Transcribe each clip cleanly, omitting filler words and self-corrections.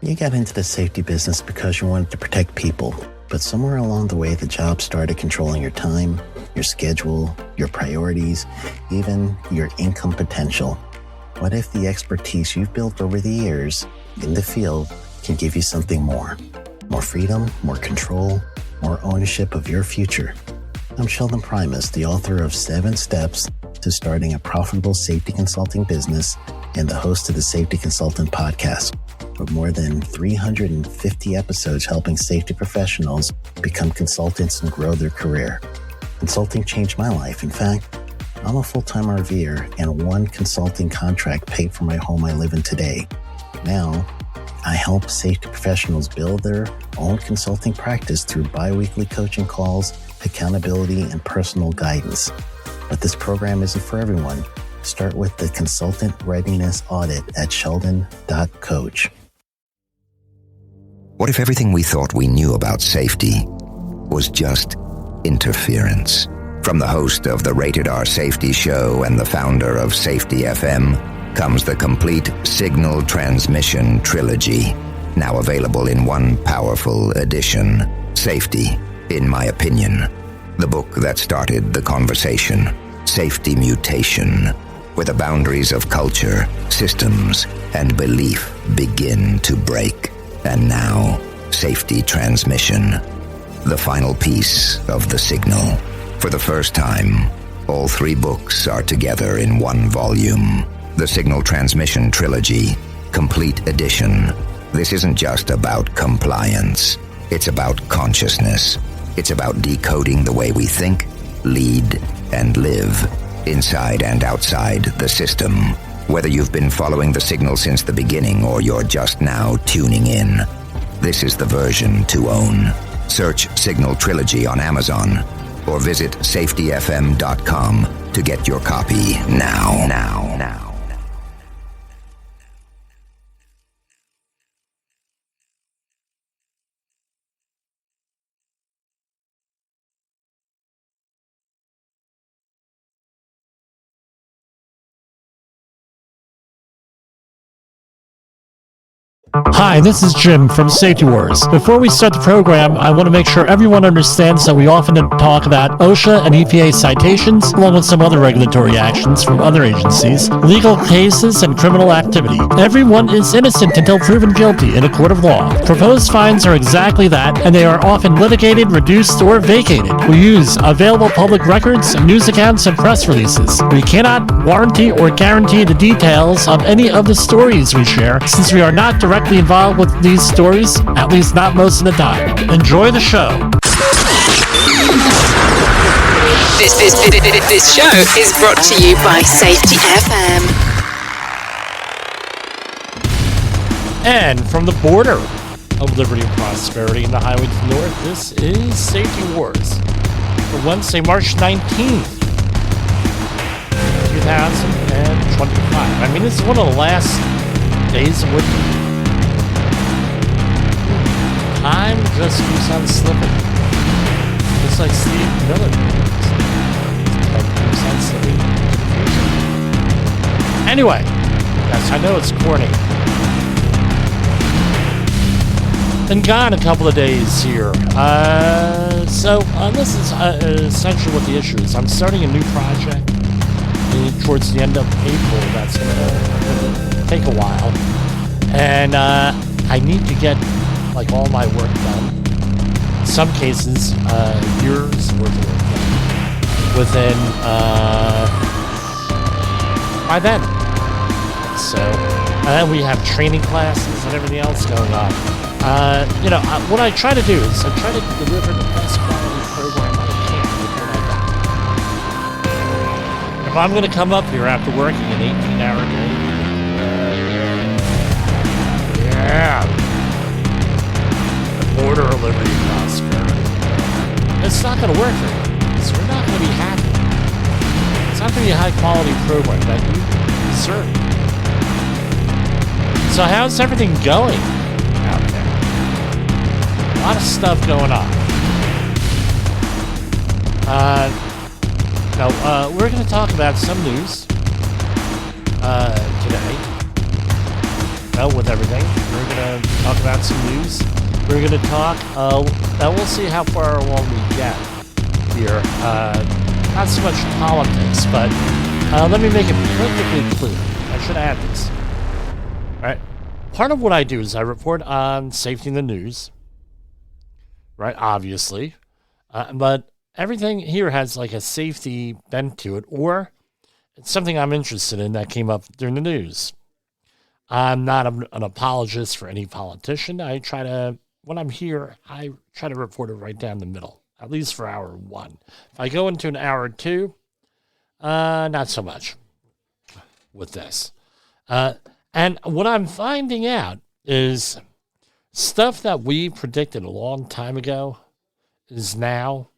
You got into the safety business because you wanted to protect people, but somewhere along the way, the job started controlling your time, your schedule, your priorities, even your income potential. What if the expertise you've built over the years in the field can give you something more? More freedom, more control, more ownership of your future. I'm Sheldon Primus, the author of 7 Steps to Starting a Profitable Safety Consulting Business and the host of the Safety Consultant Podcast, with more than 350 episodes helping safety professionals become consultants and grow their career. Consulting changed my life. In fact, I'm a full-time RVer, and one consulting contract paid for my home I live in today. Now, I help safety professionals build their own consulting practice through bi-weekly coaching calls, accountability, and personal guidance. But this program isn't for everyone. Start with the Consultant Readiness Audit at sheldon.coach. What if everything we thought we knew about safety was just interference? From the host of the Rated R Safety Show and the founder of Safety FM comes the complete Signal Transmission Trilogy, now available in one powerful edition. Safety, in my opinion, the book that started the conversation. Safety Mutation, where the boundaries of culture, systems, and belief begin to break. And now, Safety Transmission, the final piece of the signal. For the first time, all 3 books are together in one volume. The Signal Transmission Trilogy, Complete Edition. This isn't just about compliance. It's about consciousness. It's about decoding the way we think, lead, and live, inside and outside the system. Whether you've been following the signal since the beginning or you're just now tuning in, this is the version to own. Search Signal Trilogy on Amazon or visit safetyfm.com to get your copy now. Hi, this is Jim from Safety Wars. Before we start the program, I want to make sure everyone understands that we often talk about OSHA and EPA citations, along with some other regulatory actions from other agencies, legal cases, and criminal activity. Everyone is innocent until proven guilty in a court of law. Proposed fines are exactly that, and they are often litigated, reduced, or vacated. We use available public records, news accounts, and press releases. We cannot warranty or guarantee the details of any of the stories we share, since we are not directly involved with these stories, at least not most of the time. Enjoy the show. This show is brought to you by Safety FM. And from the border of liberty and prosperity in the highway to the north, this is Safety Wars for Wednesday, March 19th, 2025. I mean, this is one of the last days of winter. Time just keeps on slipping. Just like Steve Miller. Time keeps on slipping. Anyway, yes, I know it's corny. Been gone a couple of days here. So this is essentially what the issue is. I'm starting a new project towards the end of April. That's going to take a while. And I need to get like all my work done. In some cases, years worth of work done within by then. So we have training classes and everything else going on. What I try to do is I try to deliver the best quality program I can within that time. If I'm going to come up here after working an 18-hour day, yeah. Order of liberty and prosperity. It's not going to work for you. So we're not going to be happy. It's not going to be a high-quality program that you deserve. So how's everything going out there? A lot of stuff going on. We're going to talk about some news today. With everything, we're going to talk about some news. We're going to talk, and we'll see how far along we get here. Not so much politics, but let me make it perfectly clear. I should add this. All right. Part of what I do is I report on safety in the news, right? Obviously. But everything here has like a safety bent to it, or it's something I'm interested in that came up during the news. I'm not an apologist for any politician. When I'm here, I try to report it right down the middle, at least for hour one. If I go into an hour two, not so much with this. And what I'm finding out is stuff that we predicted a long time ago is now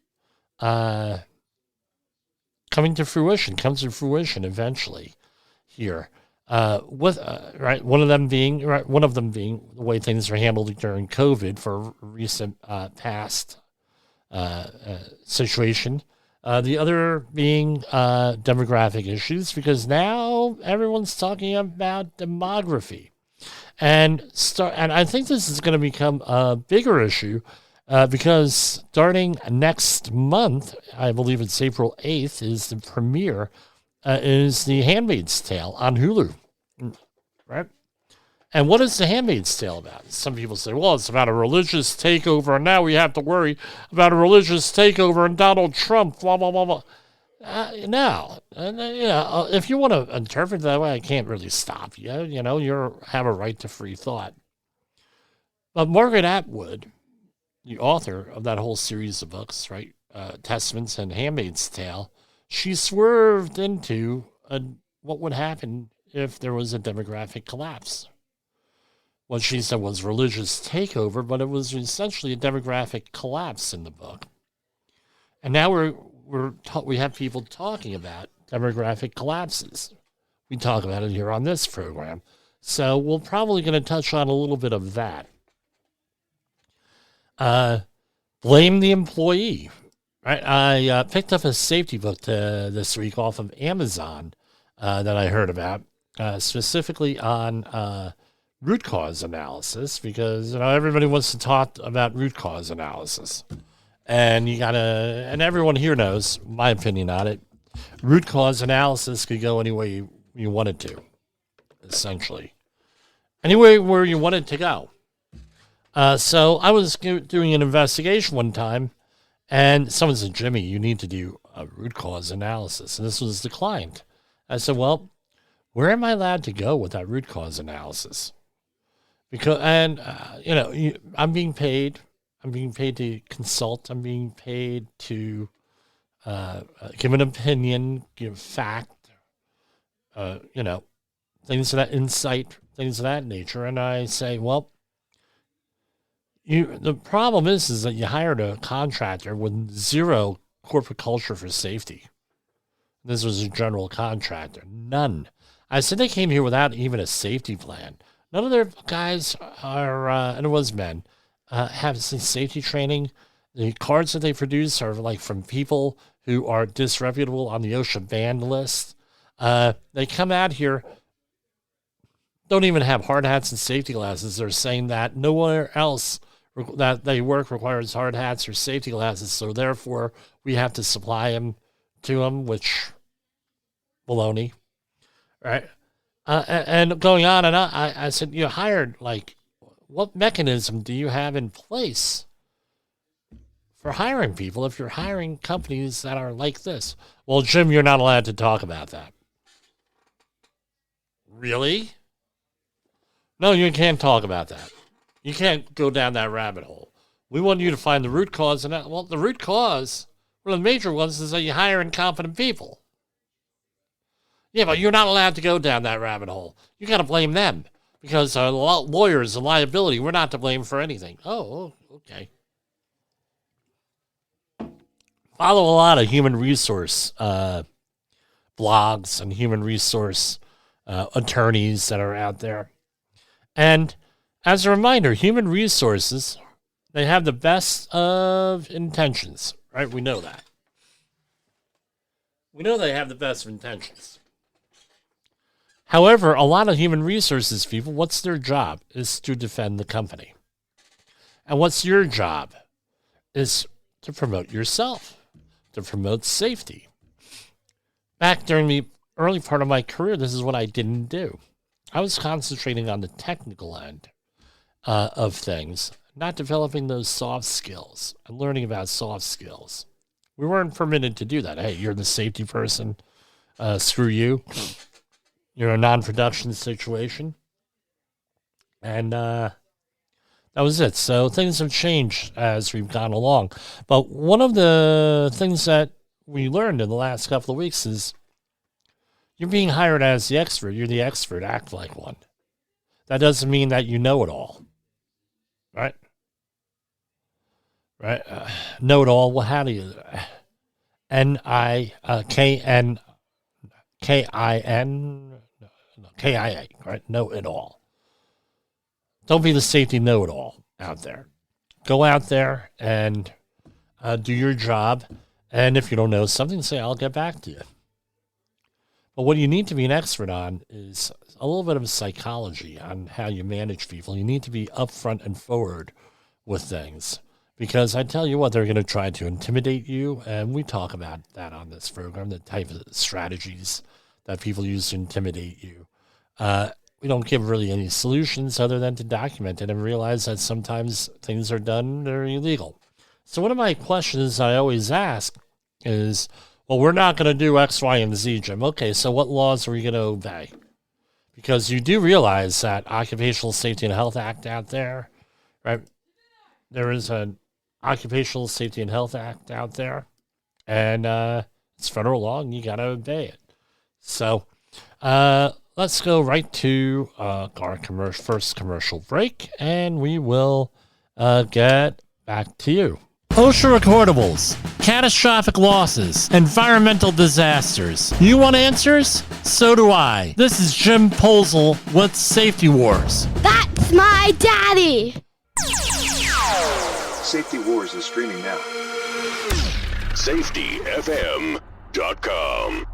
comes to fruition eventually here. Right, one of them being the way things were handled during COVID for recent past situation. The other being demographic issues, because now everyone's talking about demography, and I think this is going to become a bigger issue because starting next month, I believe it's April 8th, is the premiere. Is The Handmaid's Tale on Hulu, right? And what is The Handmaid's Tale about? Some people say, well, it's about a religious takeover, and now we have to worry about a religious takeover and Donald Trump, blah, blah, blah, blah. No. If you want to interpret it that way, I can't really stop you. You have a right to free thought. But Margaret Atwood, the author of that whole series of books, right, Testaments and Handmaid's Tale, she swerved into what would happen if there was a demographic collapse. What she said was religious takeover, but it was essentially a demographic collapse in the book. And now we have people talking about demographic collapses. We talk about it here on this program. So we're probably going to touch on a little bit of that. Blame the employee. Right, I picked up a safety book this week off of Amazon that I heard about, specifically on root cause analysis, because everybody wants to talk about root cause analysis, and and everyone here knows my opinion on it. Root cause analysis could go any way you want it to, essentially, anywhere where you want it to go. So I was doing an investigation one time. And someone said, Jimmy, you need to do a root cause analysis. And this was the client. I said, well, where am I allowed to go with that root cause analysis? Because, I'm being paid. I'm being paid to consult. I'm being paid to give an opinion, give fact, things of that insight, things of that nature. And I say, well, the problem is that you hired a contractor with zero corporate culture for safety. This was a general contractor. None. I said they came here without even a safety plan. None of their guys are, and it was men, have safety training. The cards that they produce are like from people who are disreputable on the OSHA banned list. They come out here, don't even have hard hats and safety glasses. They're saying that nowhere else that they work requires hard hats or safety glasses, so therefore we have to supply them to them, which baloney, right? And going on and on, I said, you hired, what mechanism do you have in place for hiring people if you're hiring companies that are like this? Well, Jim, you're not allowed to talk about that. Really? No, you can't talk about that. You can't go down that rabbit hole. We want you to find the root cause. And the root cause, one of the major ones, is that you hire incompetent people. Yeah, but you're not allowed to go down that rabbit hole. You got to blame them because lawyers and liability, we're not to blame for anything. Oh, okay. Follow a lot of human resource blogs and human resource attorneys that are out there. And as a reminder, human resources, they have the best of intentions, right? We know that. We know they have the best of intentions. However, a lot of human resources people, what's their job? Is to defend the company. And what's your job? Is to promote yourself, to promote safety. Back during the early part of my career, this is what I didn't do. I was concentrating on the technical end of things, not developing those soft skills and learning about soft skills. We weren't permitted to do that. Hey, you're the safety person. Screw you. You're a non-production situation. And that was it. So things have changed as we've gone along. But one of the things that we learned in the last couple of weeks is you're being hired as the expert. You're the expert. Act like one. That doesn't mean that you know it all. Right? Right? Know it all. Well, how do you... KIA, right? Know it all. Don't be the safety know-it-all out there. Go out there and do your job. And if you don't know something, say, I'll get back to you. But what you need to be an expert on is a little bit of psychology on how you manage people. You need to be upfront and forward with things. Because I tell you what, they're going to try to intimidate you. And we talk about that on this program, the type of strategies that people use to intimidate you. We don't give really any solutions other than to document it and realize that sometimes things are done that are illegal. So one of my questions I always ask is, well, we're not going to do X, Y, and Z, Jim. Okay, so what laws are we going to obey? Because you do realize that Occupational Safety and Health Act out there, right? There is an Occupational Safety and Health Act out there, and it's federal law, and you got to obey it. So let's go right to our first commercial break, and we will get back to you. OSHA recordables, catastrophic losses, environmental disasters. You want answers? So do I. This is Jim Posel with Safety Wars. That's my daddy! Safety Wars is streaming now. SafetyFM.com.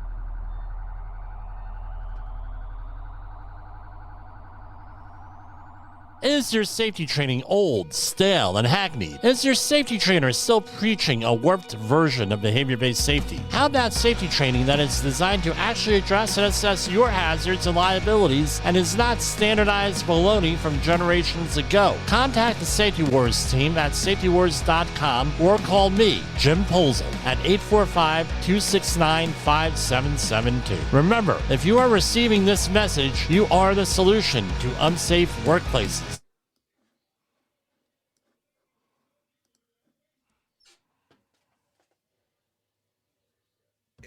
Is your safety training old, stale, and hackneyed? Is your safety trainer still preaching a warped version of behavior-based safety? How about safety training that is designed to actually address and assess your hazards and liabilities and is not standardized baloney from generations ago? Contact the Safety Wars team at safetywars.com or call me, Jim Posel, at 845-269-5772. Remember, if you are receiving this message, you are the solution to unsafe workplaces.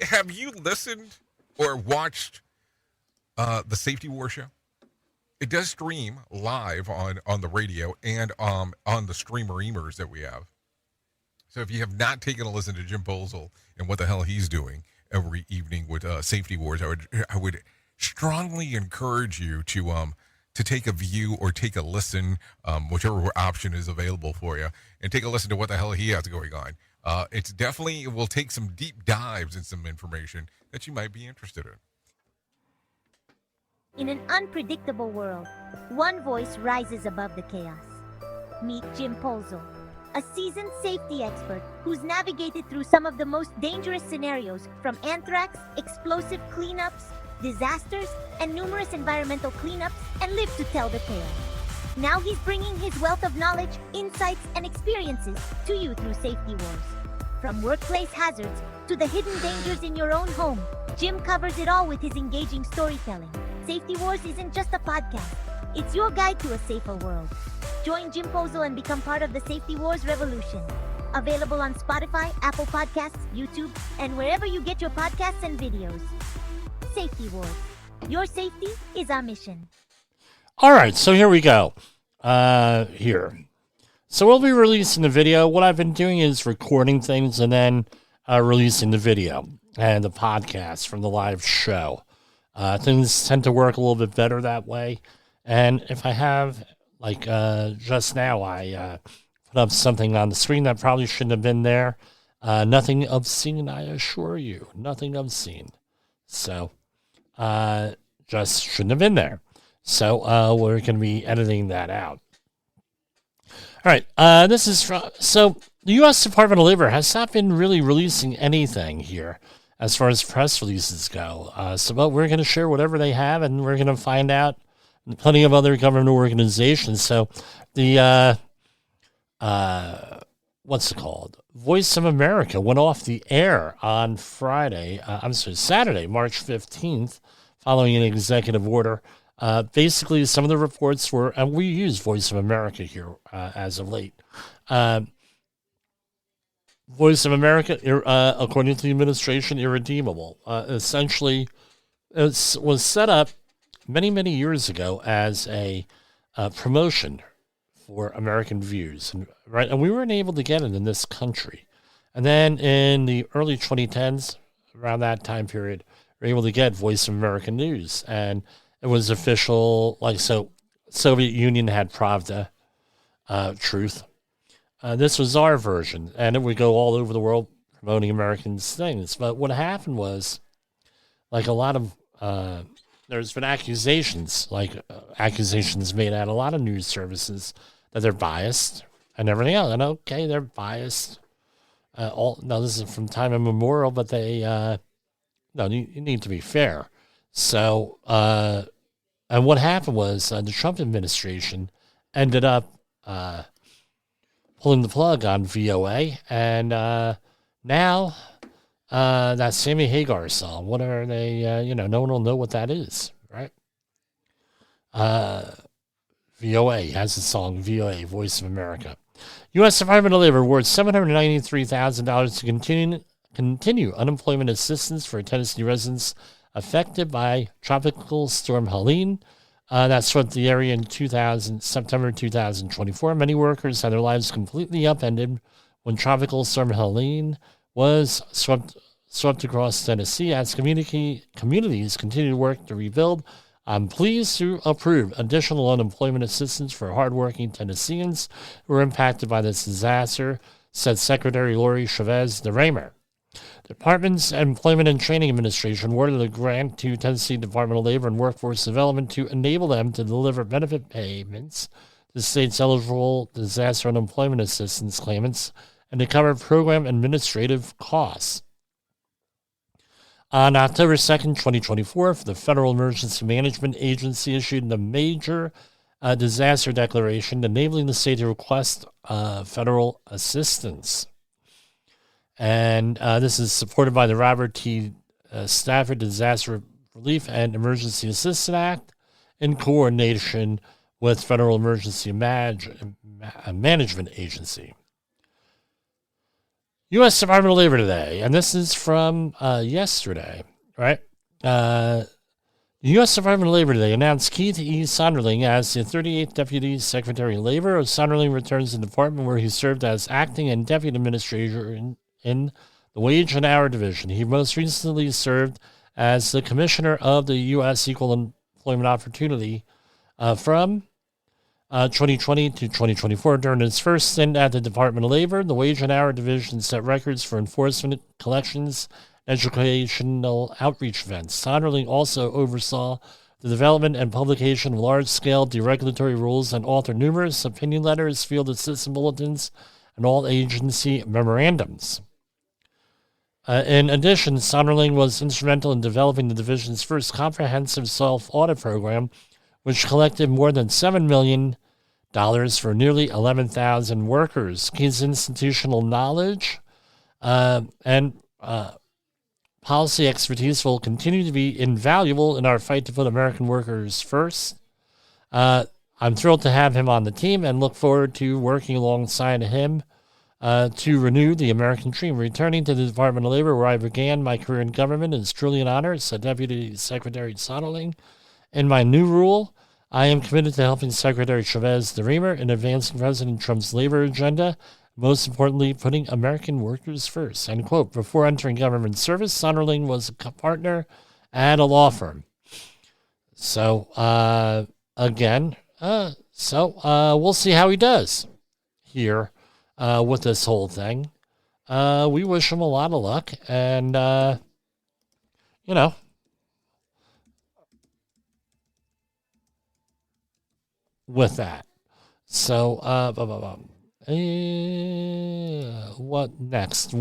Have you listened or watched the Safety War Show? It does stream live on the radio and on the streamer-emers that we have. So if you have not taken a listen to Jim Posel and what the hell he's doing every evening with Safety Wars, I would strongly encourage you to take a view or take a listen, whichever option is available for you, and take a listen to what the hell he has going on. It will take some deep dives and some information that you might be interested in. In an unpredictable world, one voice rises above the chaos. Meet Jim Posel, a seasoned safety expert who's navigated through some of the most dangerous scenarios, from anthrax, explosive cleanups, disasters, and numerous environmental cleanups, and lived to tell the tale. Now he's bringing his wealth of knowledge, insights, and experiences to you through Safety Wars. From workplace hazards to the hidden dangers in your own home, Jim covers it all with his engaging storytelling. Safety Wars isn't just a podcast, it's your guide to a safer world. Join Jim Posel and become part of the Safety Wars revolution. Available on Spotify, Apple Podcasts, YouTube, and wherever you get your podcasts and videos. Safety Wars. Your safety is our mission. All right, so here we go. Here. So we'll be releasing the video. What I've been doing is recording things and then releasing the video and the podcast from the live show. Things tend to work a little bit better that way. And if I have, like just now, I put up something on the screen that probably shouldn't have been there. Nothing obscene, I assure you. Nothing obscene. So just shouldn't have been there. So we're going to be editing that out. All right, this is from, so the U.S. Department of Labor has not been really releasing anything here as far as press releases go. But we're going to share whatever they have, and we're going to find out plenty of other government organizations. So the, what's it called? Voice of America went off the air on Saturday, March 15th, following an executive order. Basically, some of the reports were, and we use Voice of America here as of late. Voice of America, according to the administration, irredeemable. Essentially, it was set up many, many years ago as a promotion for American views, and we weren't able to get it in this country. And then in the early 2010s, around that time period, we were able to get Voice of America News, and it was official, so Soviet Union had Pravda, Truth. This was our version, and it would go all over the world promoting Americans' things. But what happened was, a lot of, there's been accusations made at a lot of news services that they're biased and everything else. And okay, they're biased. Now, this is from time immemorial, but they, you need to be fair. So, and what happened was the Trump administration ended up pulling the plug on VOA, and now that Sammy Hagar song, what are they, no one will know what that is, right? VOA has a song, VOA, Voice of America. U.S. Department of Labor awards $793,000 to continue unemployment assistance for Tennessee residents affected by Tropical Storm Helene. That swept the area in September 2024. Many workers had their lives completely upended when Tropical Storm Helene was swept across Tennessee. As communities continue to work to rebuild, I'm pleased to approve additional unemployment assistance for hardworking Tennesseans who were impacted by this disaster, said Secretary Lori Chavez DeRaymer. The Department's Employment and Training Administration awarded a grant to Tennessee Department of Labor and Workforce Development to enable them to deliver benefit payments to state's eligible disaster unemployment assistance claimants and to cover program administrative costs. On October 2nd, 2024, the Federal Emergency Management Agency issued a major disaster declaration enabling the state to request federal assistance. And this is supported by the Robert T. Stafford Disaster Relief and Emergency Assistance Act in coordination with Federal Emergency Management Agency. U.S. Department of Labor today, and this is from yesterday, right? The U.S. Department of Labor today announced Keith E. Sonderling as the 38th Deputy Secretary of Labor. Sonderling returns to the department where he served as acting and deputy administrator in the Wage and Hour Division. He most recently served as the Commissioner of the U.S. Equal Employment Opportunity from 2020 to 2024. During his first stint at the Department of Labor, the Wage and Hour Division set records for enforcement, collections, educational outreach events. Sonderling also oversaw the development and publication of large-scale deregulatory rules and authored numerous opinion letters, field assistance bulletins, and all-agency memorandums. In addition, Sonderling was instrumental in developing the division's first comprehensive self-audit program, which collected more than $7 million for nearly 11,000 workers. His institutional knowledge and policy expertise will continue to be invaluable in our fight to put American workers first. I'm thrilled to have him on the team and look forward to working alongside him to renew the American dream. Returning to the Department of Labor, where I began my career in government, is truly an honor, said Deputy Secretary Sonderling. In my new role, I am committed to helping Secretary Chavez DeRaymer in advancing President Trump's labor agenda, most importantly, putting American workers first, end quote. Before entering government service, Sonderling was a partner at a law firm. So, we'll see how he does here with this whole thing. We wish him a lot of luck, and, with that. So, what next?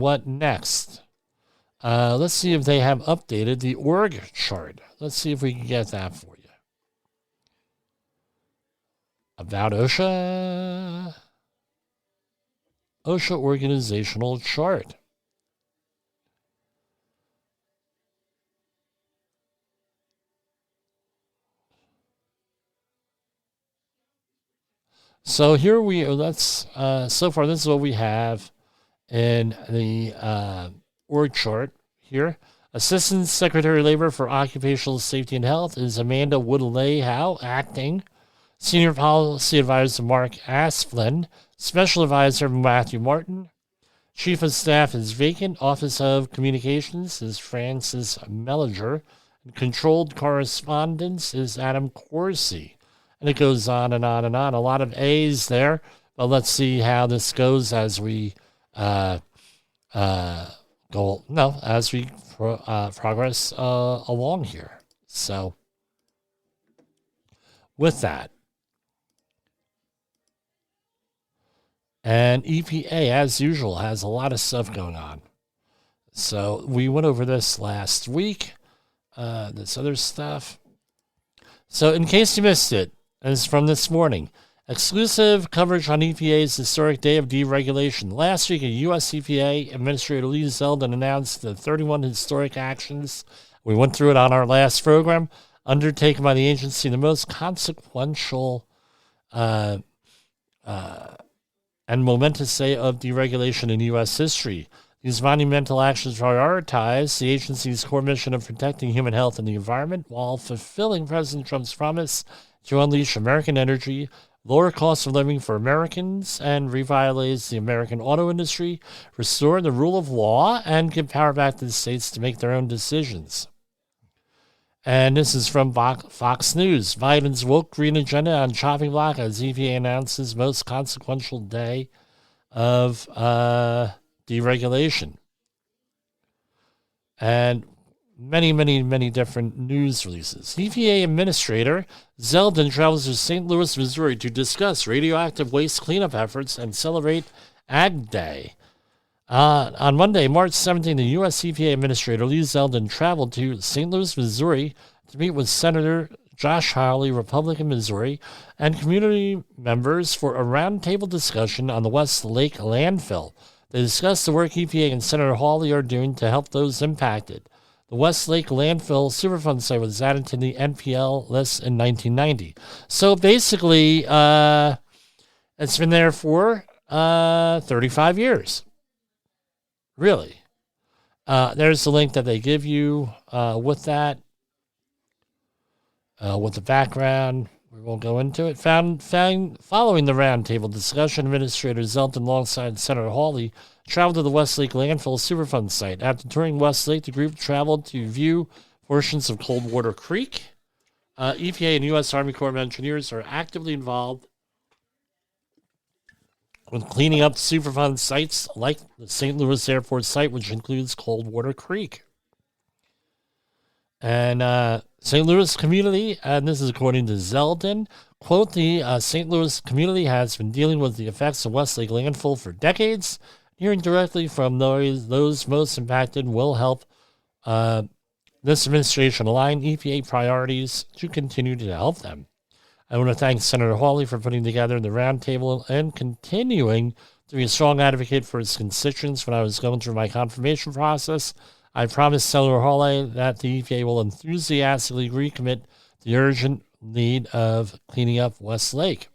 Let's see if they have updated the org chart. Let's see if we can get that for you. About OSHA. OSHA organizational chart. So here so far this is what we have in the org chart here. Assistant Secretary of Labor for Occupational Safety and Health is Amanda Woodley-Howe, acting. Senior Policy Advisor Mark Asplin. Special Advisor Matthew Martin. Chief of Staff is vacant. Office of Communications is Francis Mellinger. And Controlled Correspondence is Adam Corsi. And it goes on and on and on. A lot of A's there. But let's see how this goes as we progress along here. So, with that. And EPA, as usual, has a lot of stuff going on. So we went over this last week, this other stuff. So in case you missed it, this is from this morning, exclusive coverage on EPA's historic day of deregulation. Last week, a U.S. EPA Administrator Lee Zeldin announced the 31 historic actions. We went through it on our last program, undertaken by the agency, the most consequential and momentous day of deregulation in U.S. history. These monumental actions prioritize the agency's core mission of protecting human health and the environment while fulfilling President Trump's promise to unleash American energy, lower cost of living for Americans, and revitalize the American auto industry, restore the rule of law, and give power back to the states to make their own decisions. And this is from Fox News. Biden's woke green agenda on chopping block as EPA announces most consequential day of deregulation. And many, many, many different news releases. EPA Administrator Zeldin travels to St. Louis, Missouri to discuss radioactive waste cleanup efforts and celebrate Ag Day. On Monday, March 17th, the U.S. EPA Administrator Lee Zeldin traveled to St. Louis, Missouri to meet with Senator Josh Hawley, Republican Missouri, and community members for a roundtable discussion on the West Lake landfill. They discussed the work EPA and Senator Hawley are doing to help those impacted. The West Lake landfill Superfund site was added to the NPL list in 1990. So basically, it's been there for 35 years. Really. There's the link that they give you with that, with the background. We won't go into it. Following the roundtable discussion, Administrator Zeldin alongside Senator Hawley traveled to the Westlake landfill Superfund site. After touring Westlake, the group traveled to view portions of Coldwater Creek. EPA and U.S. Army Corps of Engineers are actively involved with cleaning up Superfund sites like the St. Louis Airport site, which includes Coldwater Creek. And St. Louis community, and this is according to Zeldin, quote, the St. Louis community has been dealing with the effects of Westlake landfill for decades. Hearing directly from those most impacted will help this administration align EPA priorities to continue to help them. I want to thank Senator Hawley for putting together the roundtable and continuing to be a strong advocate for his constituents when I was going through my confirmation process. I promised Senator Hawley that the EPA will enthusiastically recommit the urgent need of cleaning up West Lake.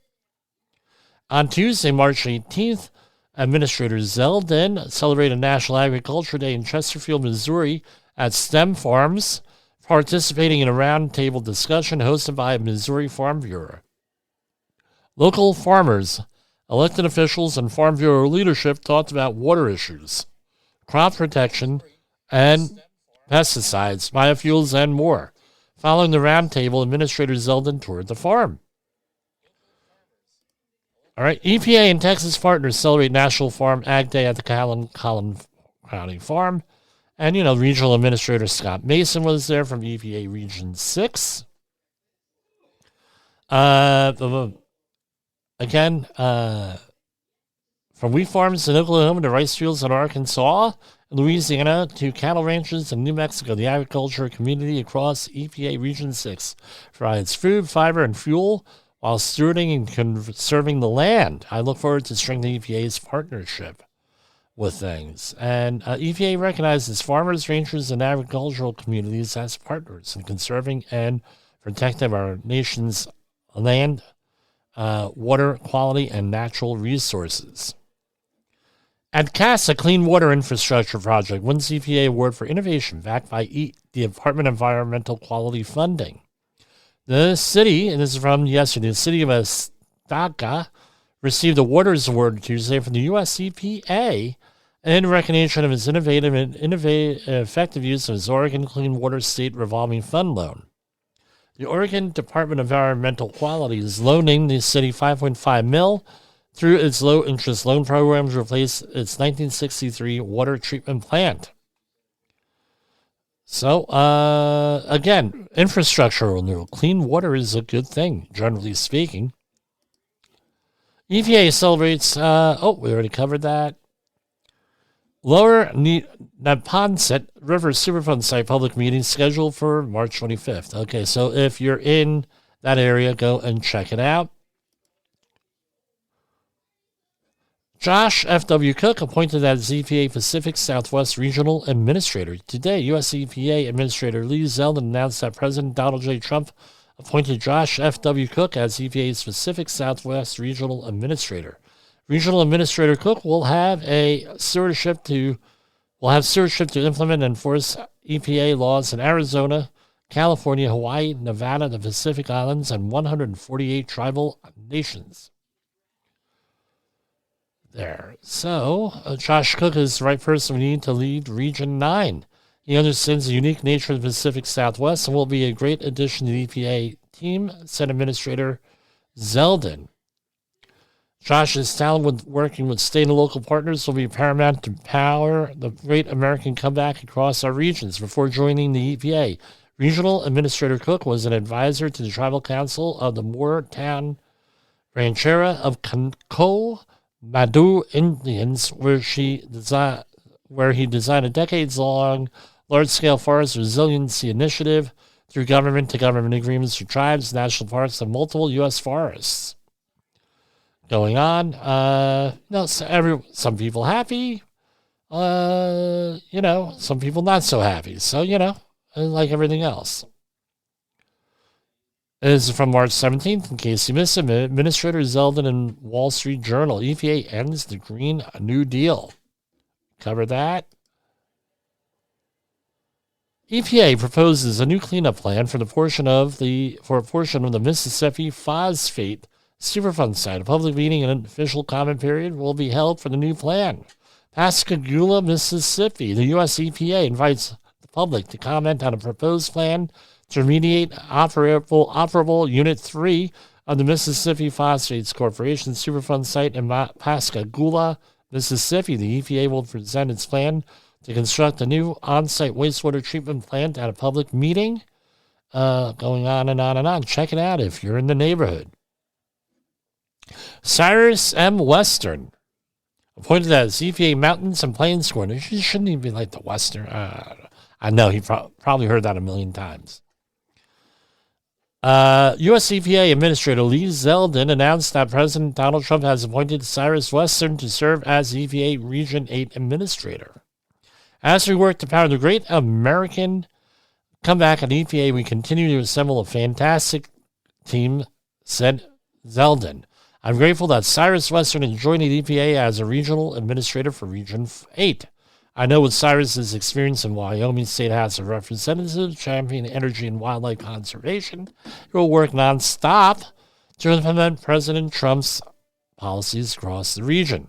On Tuesday, March 18th, Administrator Zeldin celebrated National Agriculture Day in Chesterfield, Missouri at STEM Farms, participating in a roundtable discussion hosted by Missouri Farm Bureau. Local farmers, elected officials, and Farm Bureau leadership talked about water issues, crop protection, and pesticides, biofuels, and more. Following the roundtable, Administrator Zeldin toured the farm. All right, EPA and Texas partners celebrate National Farm Ag Day at the Collin County Farm. And, Regional Administrator Scott Mason was there from EPA Region 6. Again, from wheat farms in Oklahoma to rice fields in Arkansas, Louisiana to cattle ranches in New Mexico, the agriculture community across EPA Region 6 provides food, fiber, and fuel while stewarding and conserving the land. I look forward to strengthening EPA's partnership with things. And EPA recognizes farmers, ranchers, and agricultural communities as partners in conserving and protecting our nation's land, water quality, and natural resources. At CASA, Clean Water Infrastructure Project wins EPA award for innovation backed by the Department of Environmental Quality funding. The city, and this is from yesterday, the city of Estaca received a Waters Award Tuesday from the U.S. EPA in recognition of its innovative and effective use of its Oregon Clean Water State Revolving Fund loan. The Oregon Department of Environmental Quality is loaning the city $5.5 million through its low-interest loan program to replace its 1963 water treatment plant. So, again, infrastructure renewal. Clean water is a good thing, generally speaking. EPA celebrates, we already covered that. Lower Neponset River Superfund Site public meeting scheduled for March 25th. Okay, so if you're in that area, go and check it out. Josh F.W. Cook appointed as EPA Pacific Southwest Regional Administrator. Today, U.S. EPA Administrator Lee Zeldin announced that President Donald J. Trump appointed Josh F.W. Cook as EPA's Pacific Southwest Regional Administrator. Regional Administrator Cook will have stewardship to implement and enforce EPA laws in Arizona, California, Hawaii, Nevada, the Pacific Islands, and 148 tribal nations. There. So, Josh Cook is the right person we need to lead Region 9. He understands the unique nature of the Pacific Southwest and will be a great addition to the EPA team, said Administrator Zeldin. Josh's talent with working with state and local partners will be paramount to power the great American comeback across our regions. Before joining the EPA, Regional Administrator Cook was an advisor to the Tribal Council of the Moortown Ranchera of Conco Madu Indians, where he designed a decades-long large-scale forest resiliency initiative through government-to-government agreements for tribes, national parks, and multiple U.S. forests. Going on, some people happy, some people not so happy. So, like everything else. This is from March 17th, in case you missed it. Administrator Zeldin in Wall Street Journal. EPA ends the Green New Deal. Cover that. EPA proposes a new cleanup plan for a portion of the Mississippi Phosphate Superfund site. A public meeting and an official comment period will be held for the new plan. Pascagoula, Mississippi. The U.S. EPA invites the public to comment on a proposed plan to remediate operable Unit 3 of the Mississippi Phosphates Corporation Superfund site in Pascagoula, Mississippi. The EPA will present its plan to construct a new on-site wastewater treatment plant at a public meeting. Going on and on and on. Check it out if you're in the neighborhood. Cyrus M. Western, appointed as EPA Mountains and Plains Coordinator. He shouldn't even be like the Western. I know he probably heard that a million times. U.S. EPA Administrator Lee Zeldin announced that President Donald Trump has appointed Cyrus Western to serve as EPA Region 8 Administrator. As we work to power the great American comeback at EPA, we continue to assemble a fantastic team, said Zeldin. I'm grateful that Cyrus Western is joining the EPA as a regional administrator for Region 8. I know with Cyrus's experience in Wyoming State House of Representatives, championing energy and wildlife conservation, he will work nonstop to implement President Trump's policies across the region.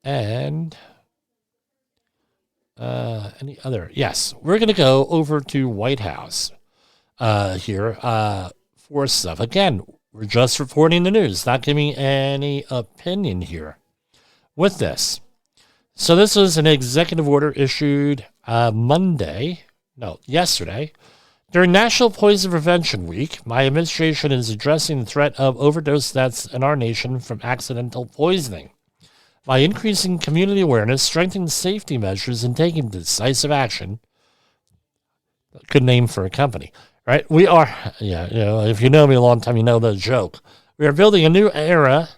And any other? Yes, we're going to go over to White House here for stuff. Again, we're just reporting the news, not giving any opinion here with this. So this was an executive order issued yesterday, During National Poison Prevention Week, my administration is addressing the threat of overdose deaths in our nation from accidental poisoning by increasing community awareness, strengthening safety measures, and taking decisive action. Good name for a company, right? We are, if you know me a long time, you know the joke. We are building a new era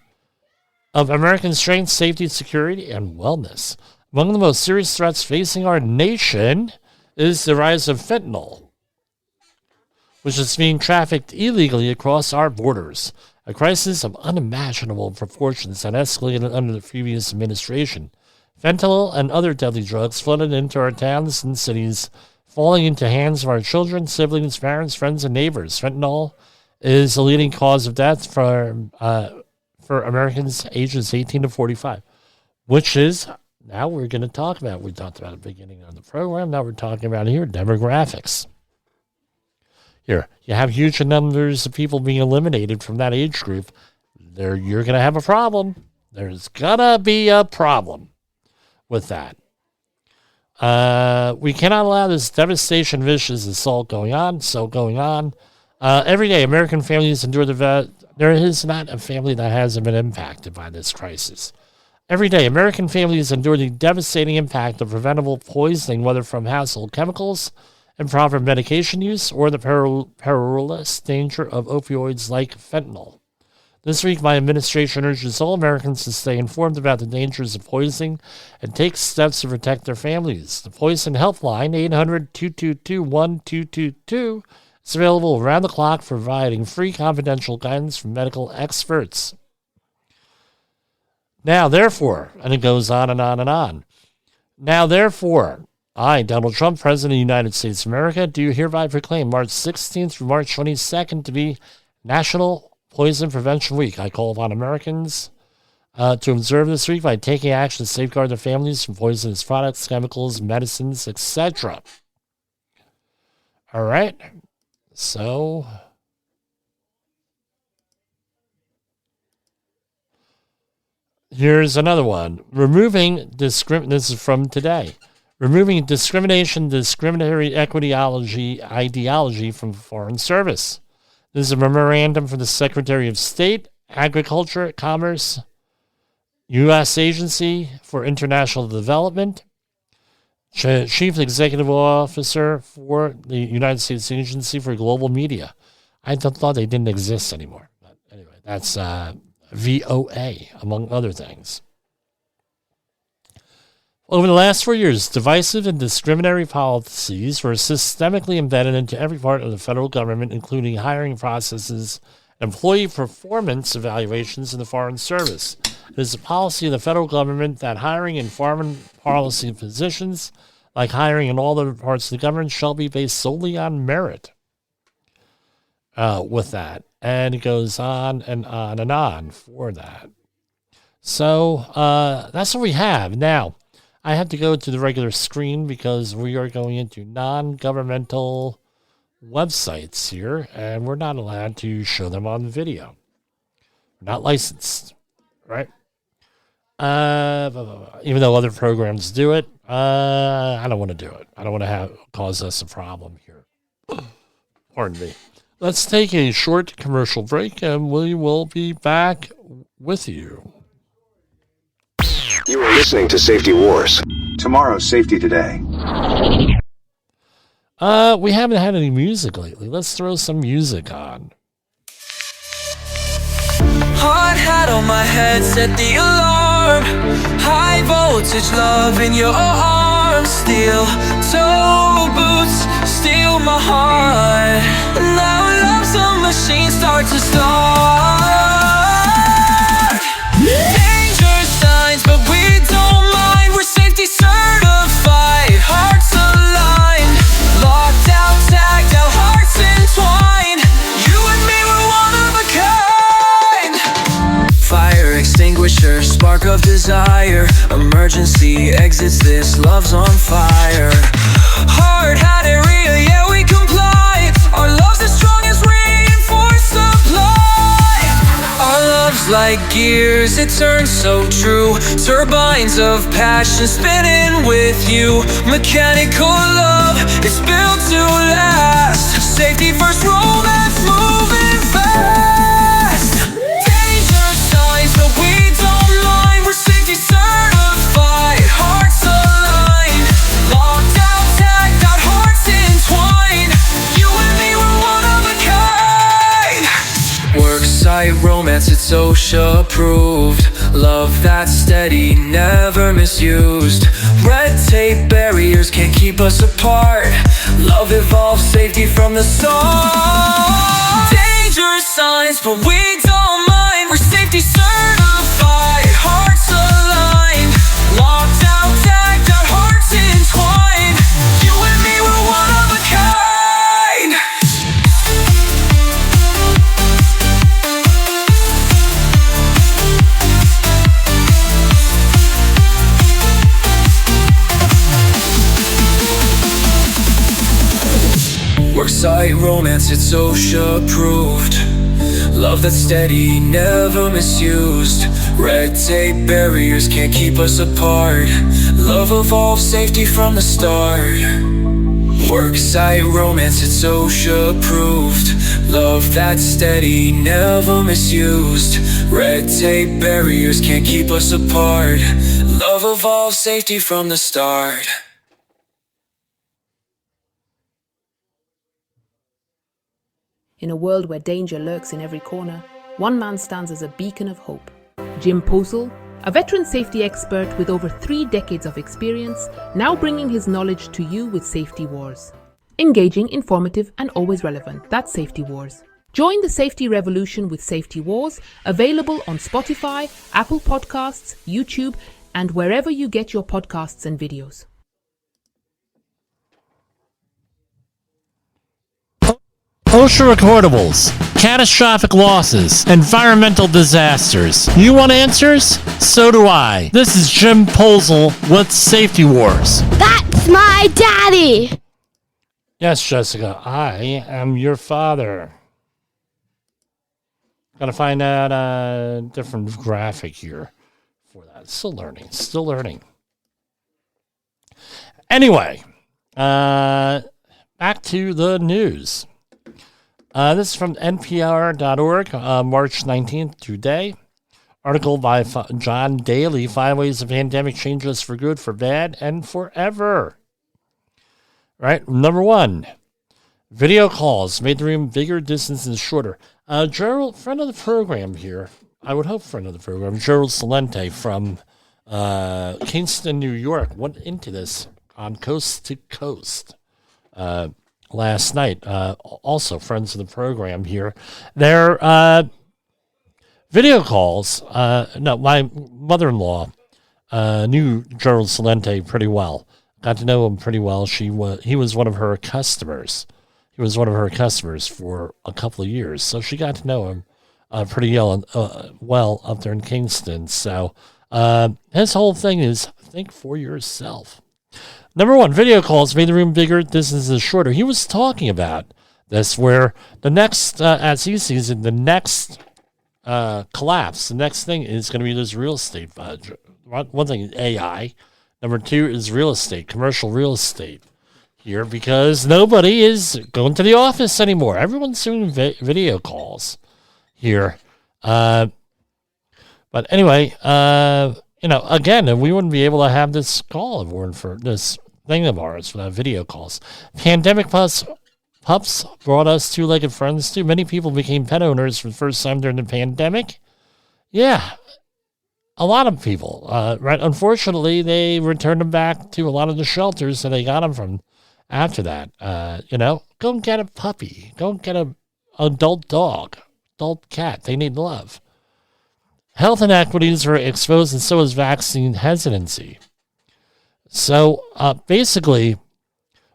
of American strength, safety, security, and wellness. Among the most serious threats facing our nation is the rise of fentanyl, which is being trafficked illegally across our borders, a crisis of unimaginable proportions that escalated under the previous administration. Fentanyl and other deadly drugs flooded into our towns and cities, falling into hands of our children, siblings, parents, friends, and neighbors. Fentanyl is the leading cause of death for Americans ages 18 to 45, which is, now we're going to talk about, we talked about at the beginning of the program, now we're talking about here, demographics. Here, you have huge numbers of people being eliminated from that age group. You're going to have a problem. There's going to be a problem with that. We cannot allow this devastation, vicious assault going on. Every day, American families endure there is not a family that hasn't been impacted by this crisis. Every day, American families endure the devastating impact of preventable poisoning, whether from household chemicals, improper medication use, or the perilous danger of opioids like fentanyl. This week, my administration urges all Americans to stay informed about the dangers of poisoning and take steps to protect their families. The Poison Helpline, 800-222-1222, is available around the clock, providing free confidential guidance from medical experts. Now, therefore, and it goes on and on and on. Now, therefore, I, Donald Trump, President of the United States of America, do hereby proclaim March 16th through March 22nd to be National Poison Prevention Week. I call upon Americans to observe this week by taking action to safeguard their families from poisonous products, chemicals, medicines, etc. All right. So, here's another one. This is from today. Removing discrimination, discriminatory ideology from foreign service. This is a memorandum from the Secretary of State, Agriculture, Commerce, U.S. Agency for International Development, Chief Executive Officer for the United States Agency for Global Media. I thought they didn't exist anymore. But anyway, that's VOA, among other things. Over the last 4 years, divisive and discriminatory policies were systemically embedded into every part of the federal government, including hiring processes, employee performance evaluations in the Foreign Service. It is the policy of the federal government that hiring in foreign policy positions, like hiring in all other parts of the government, shall be based solely on merit. With that. And it goes on and on and on for that. So that's what we have. Now, I have to go to the regular screen because we are going into non-governmental websites here, and we're not allowed to show them on video. We're not licensed, right? Even though other programs do it, I don't want to do it. I don't want to cause us a problem here. Pardon me. Let's take a short commercial break, and we will be back with you. You are listening to Safety Wars. Tomorrow's Safety Today. We haven't had any music lately. Let's throw some music on. Hard hat on my head, set the alarm. High voltage love in your arms. Steel toe boots, steal my heart. Now love's a machine, start to start. Danger signs, but we don't mind. We're safety certified, hearts aligned. Locked out, tagged out, hearts entwined. You and me, we're one of a kind. Fire extinguisher, spark of desire. Emergency exits, this love's on fire. Hard hat area, yeah, we comply. Our love's as strong as reinforced supply. Our love's like gears, it turns so true. Turbines of passion spinning with you. Mechanical love, it's built to last. Safety first, romance moving fast. Danger signs, but we don't mind. We're safety certified, hearts aligned. Locked out, tagged out, hearts entwined. You and me, we're one of a kind. Worksite romance, it's OSHA approved. Love that's steady, never misused. Red tape barriers can't keep us apart. Love evolves, safety from the start. Danger signs, but we don't mind. We're safety certified, hearts aligned. Locked out, tagged out, hearts entwined. You and me, we're one of a kind. Worksite romance, it's OSHA approved. Love that's steady, never misused. Red tape barriers can't keep us apart. Love evolves, safety from the start. Worksite romance, it's OSHA approved. Love that's steady, never misused. Red tape barriers can't keep us apart. Love evolves, safety from the start. In a world where danger lurks in every corner, one man stands as a beacon of hope. Jim Posel, a veteran safety expert with over 3 decades of experience, now bringing his knowledge to you with Safety Wars. Engaging, informative, and always relevant. That's Safety Wars. Join the safety revolution with Safety Wars, available on Spotify, Apple Podcasts, YouTube, and wherever you get your podcasts and videos. OSHA recordables, catastrophic losses, environmental disasters. You want answers? So do I. This is Jim Posel with Safety Wars. That's my daddy. Yes, Jessica, I am your father. Gotta find out a different graphic here for that. Still learning. Anyway, back to the news. This is from NPR.org, March 19th today. Article by John Daly, 5 Ways the Pandemic Changed Us for Good, for Bad, and Forever. Right, number 1, video calls made the room bigger, distances shorter. Gerald, friend of the program here, I would hope friend of the program, Gerald Salente from Kingston, New York, went into this on Coast to Coast last night. Also friends of the program here. Their video calls, my mother-in-law knew Gerald Salente pretty well. Got to know him pretty well. He was one of her customers. He was one of her customers for a couple of years. So she got to know him pretty well up there in Kingston. So his whole thing is think for yourself. Number 1, video calls made the room bigger, distances shorter. He was talking about this where the next, as he sees it, the next collapse, the next thing is going to be this real estate budget. One thing is AI. Number 2 is real estate, commercial real estate here, because nobody is going to the office anymore. Everyone's doing video calls here. But anyway, again, we wouldn't be able to have this call if it weren't for this thing of ours without video calls. Pandemic pups brought us two-legged friends too. Many people became pet owners for the first time during the pandemic. Yeah, a lot of people, right? Unfortunately, they returned them back to a lot of the shelters that they got them from after that. Go and get a puppy. Go and get an adult dog, adult cat. They need love. Health inequities are exposed, and so is vaccine hesitancy. So basically,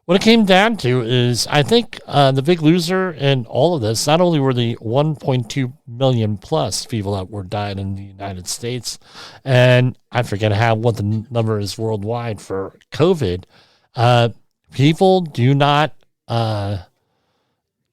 what it came down to is, I think the big loser in all of this, not only were the 1.2 million plus people that were dying in the United States, and I forget what the number is worldwide for COVID, people do not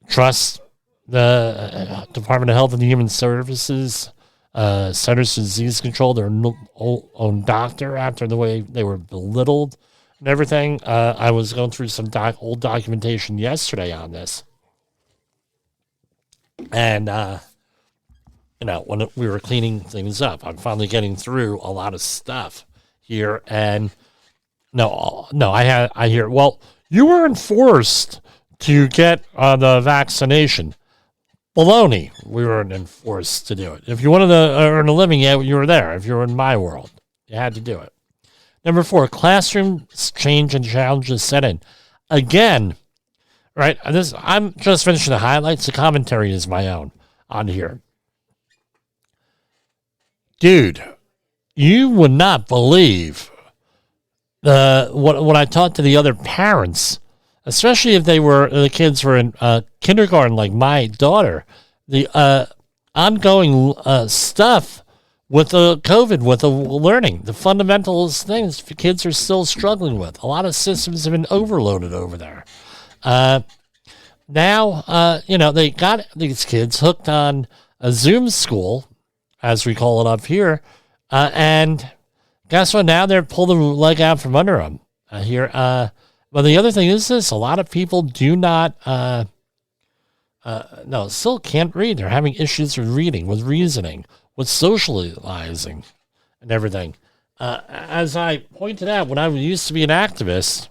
trust the Department of Health and Human Services, Centers for Disease Control, their own doctor, after the way they were belittled and everything. I was going through some old documentation yesterday on this. And, when we were cleaning things up, I'm finally getting through a lot of stuff here. And I hear, well, you weren't forced to get the vaccination. Baloney. We weren't enforced to do it. If you wanted to earn a living, yeah, you were there. If you were in my world, you had to do it. Number 4, classrooms change and challenges set in. Again, right? I'm just finishing the highlights. The commentary is my own on here. Dude, you would not believe what I talked to the other parents, especially if the kids were in kindergarten like my daughter, the ongoing stuff with the COVID, with the learning, the fundamentals things kids are still struggling with. A lot of systems have been overloaded over there. Now, they got these kids hooked on a Zoom school, as we call it up here, and guess what? Now they're pulling the leg out from under them here. But the other thing is this: a lot of people do not, still can't read. They're having issues with reading, with reasoning, with socializing, and everything. As I pointed out, when I used to be an activist,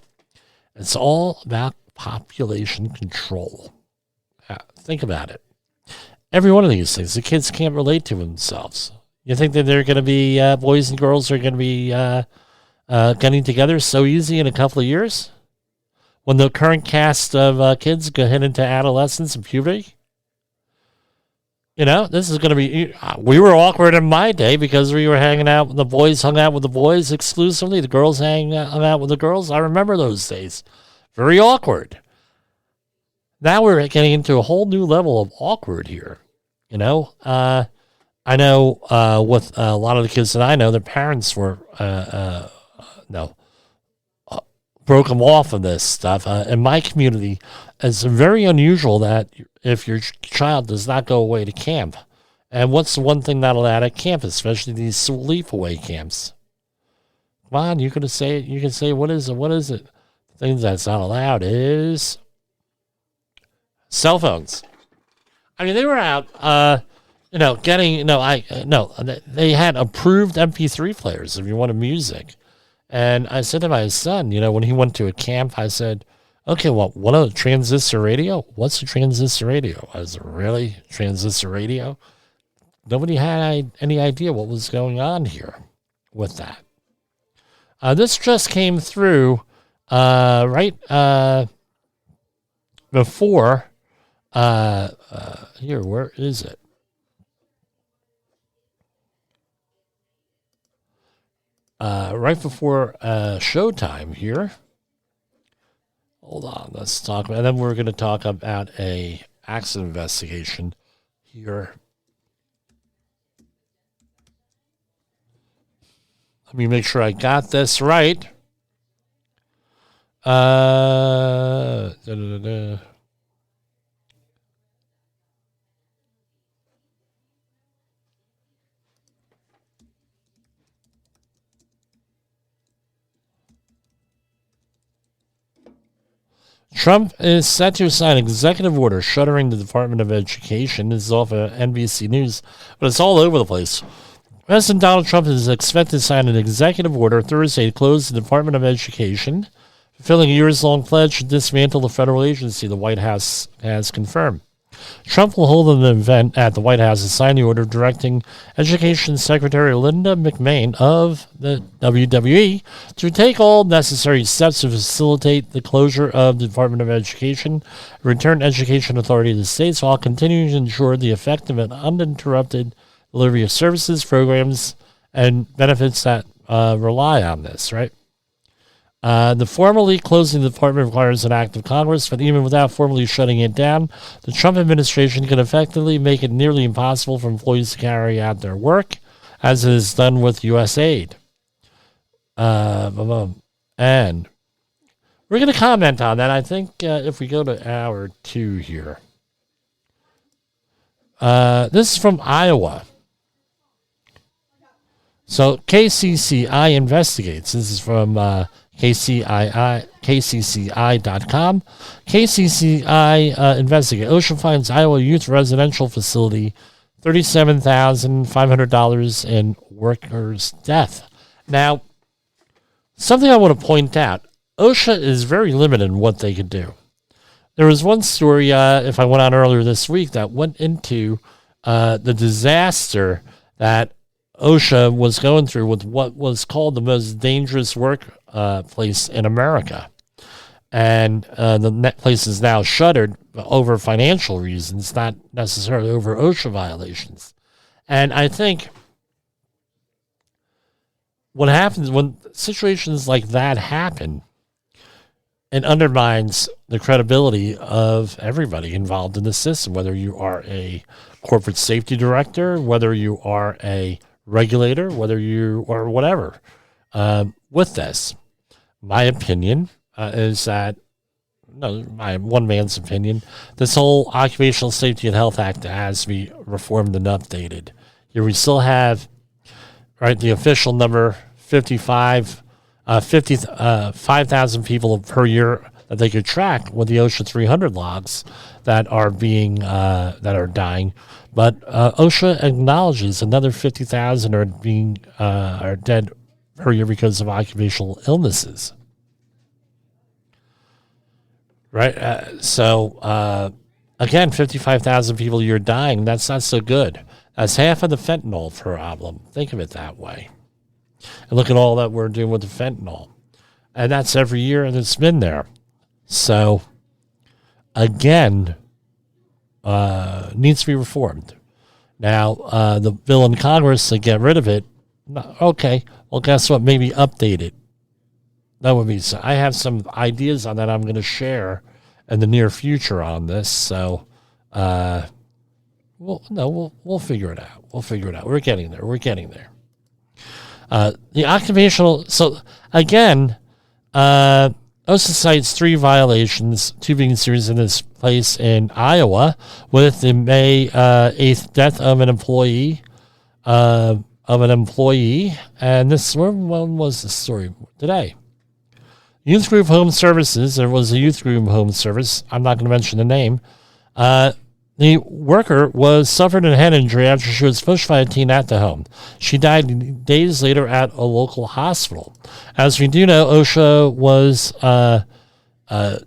it's all about population control. Think about it. Every one of these things, the kids can't relate to themselves. You think that they're going to be, boys and girls are going to be getting together so easy in a couple of years? When the current cast of kids go head into adolescence and puberty? This is going to be, we were awkward in my day because we were hanging out, the boys hung out with the boys exclusively, the girls hung out with the girls. I remember those days. Very awkward. Now we're getting into a whole new level of awkward here. I know with a lot of the kids that I know, their parents were, broke them off of this stuff. In my community, it's very unusual that if your child does not go away to camp. And what's the one thing not allowed at camp, especially these sleepaway camps? Come on, you can say, what is it? The thing that's not allowed is cell phones. I mean, they were out, getting, they had approved MP3 players if you wanted music. And I said to my son, when he went to a camp, I said, okay, well, what a transistor radio? What's a transistor radio? I said, really? Transistor radio? Nobody had any idea what was going on here with that. This just came through right before, here, where is it? Right before showtime here. Hold on, let's talk about, and then we're going to talk about a accident investigation here. Let me make sure I got this right. Trump is set to sign executive order shuttering the Department of Education. This is off of NBC News, but it's all over the place. President Donald Trump is expected to sign an executive order Thursday to close the Department of Education, fulfilling a years-long pledge to dismantle the federal agency, the White House has confirmed. Trump will hold an event at the White House to sign the order directing Education Secretary Linda McMahon of the WWE to take all necessary steps to facilitate the closure of the Department of Education and return education authority to the states while continuing to ensure the effective and uninterrupted delivery of services, programs, and benefits that rely on this, right? The formally closing the department requires an act of Congress, but even without formally shutting it down, the Trump administration can effectively make it nearly impossible for employees to carry out their work, as it is done with U.S. aid. And we're going to comment on that. I think if we go to hour 2 here. This is from Iowa. So KCCI investigates. This is from KCCI.com. KCCI investigate. OSHA finds Iowa youth residential facility $37,500 in worker's death. Now, something I want to point out, OSHA is very limited in what they can do. There was one story, if I went on earlier this week, that went into the disaster that OSHA was going through with what was called the most dangerous work place in America. And the place is now shuttered over financial reasons, not necessarily over OSHA violations. And I think what happens when situations like that happen, it undermines the credibility of everybody involved in the system, whether you are a corporate safety director, whether you are a regulator, whether you are whatever. With this, my opinion is that, my one man's opinion, this whole Occupational Safety and Health Act has to be reformed and updated. Here we still have, right, the official number 5,000 people per year that they could track with the OSHA 300 logs that are being that are dying, but OSHA acknowledges another 50,000 are dead per year because of occupational illnesses. Right, so again, 55,000 people a year dying. That's not so good. That's half of the fentanyl problem. Think of it that way. And look at all that we're doing with the fentanyl. And that's every year, and it's been there. So, again, needs to be reformed. Now, the bill in Congress to get rid of it, okay, well, guess what? Maybe update it. That would be, I have some ideas on that I'm going to share in the near future on this. So, we'll figure it out. We'll figure it out. We're getting there. The occupational, so again, OSHA cites 3 violations, 2 being serious in this place in Iowa, with the May 8th death of an employee. And this, when was the story? Today. Youth Group Home Services, there was a Youth Group Home Service, I'm not going to mention the name. The worker suffered a head injury after she was pushed by a teen at the home. She died days later at a local hospital. As we do know, OSHA was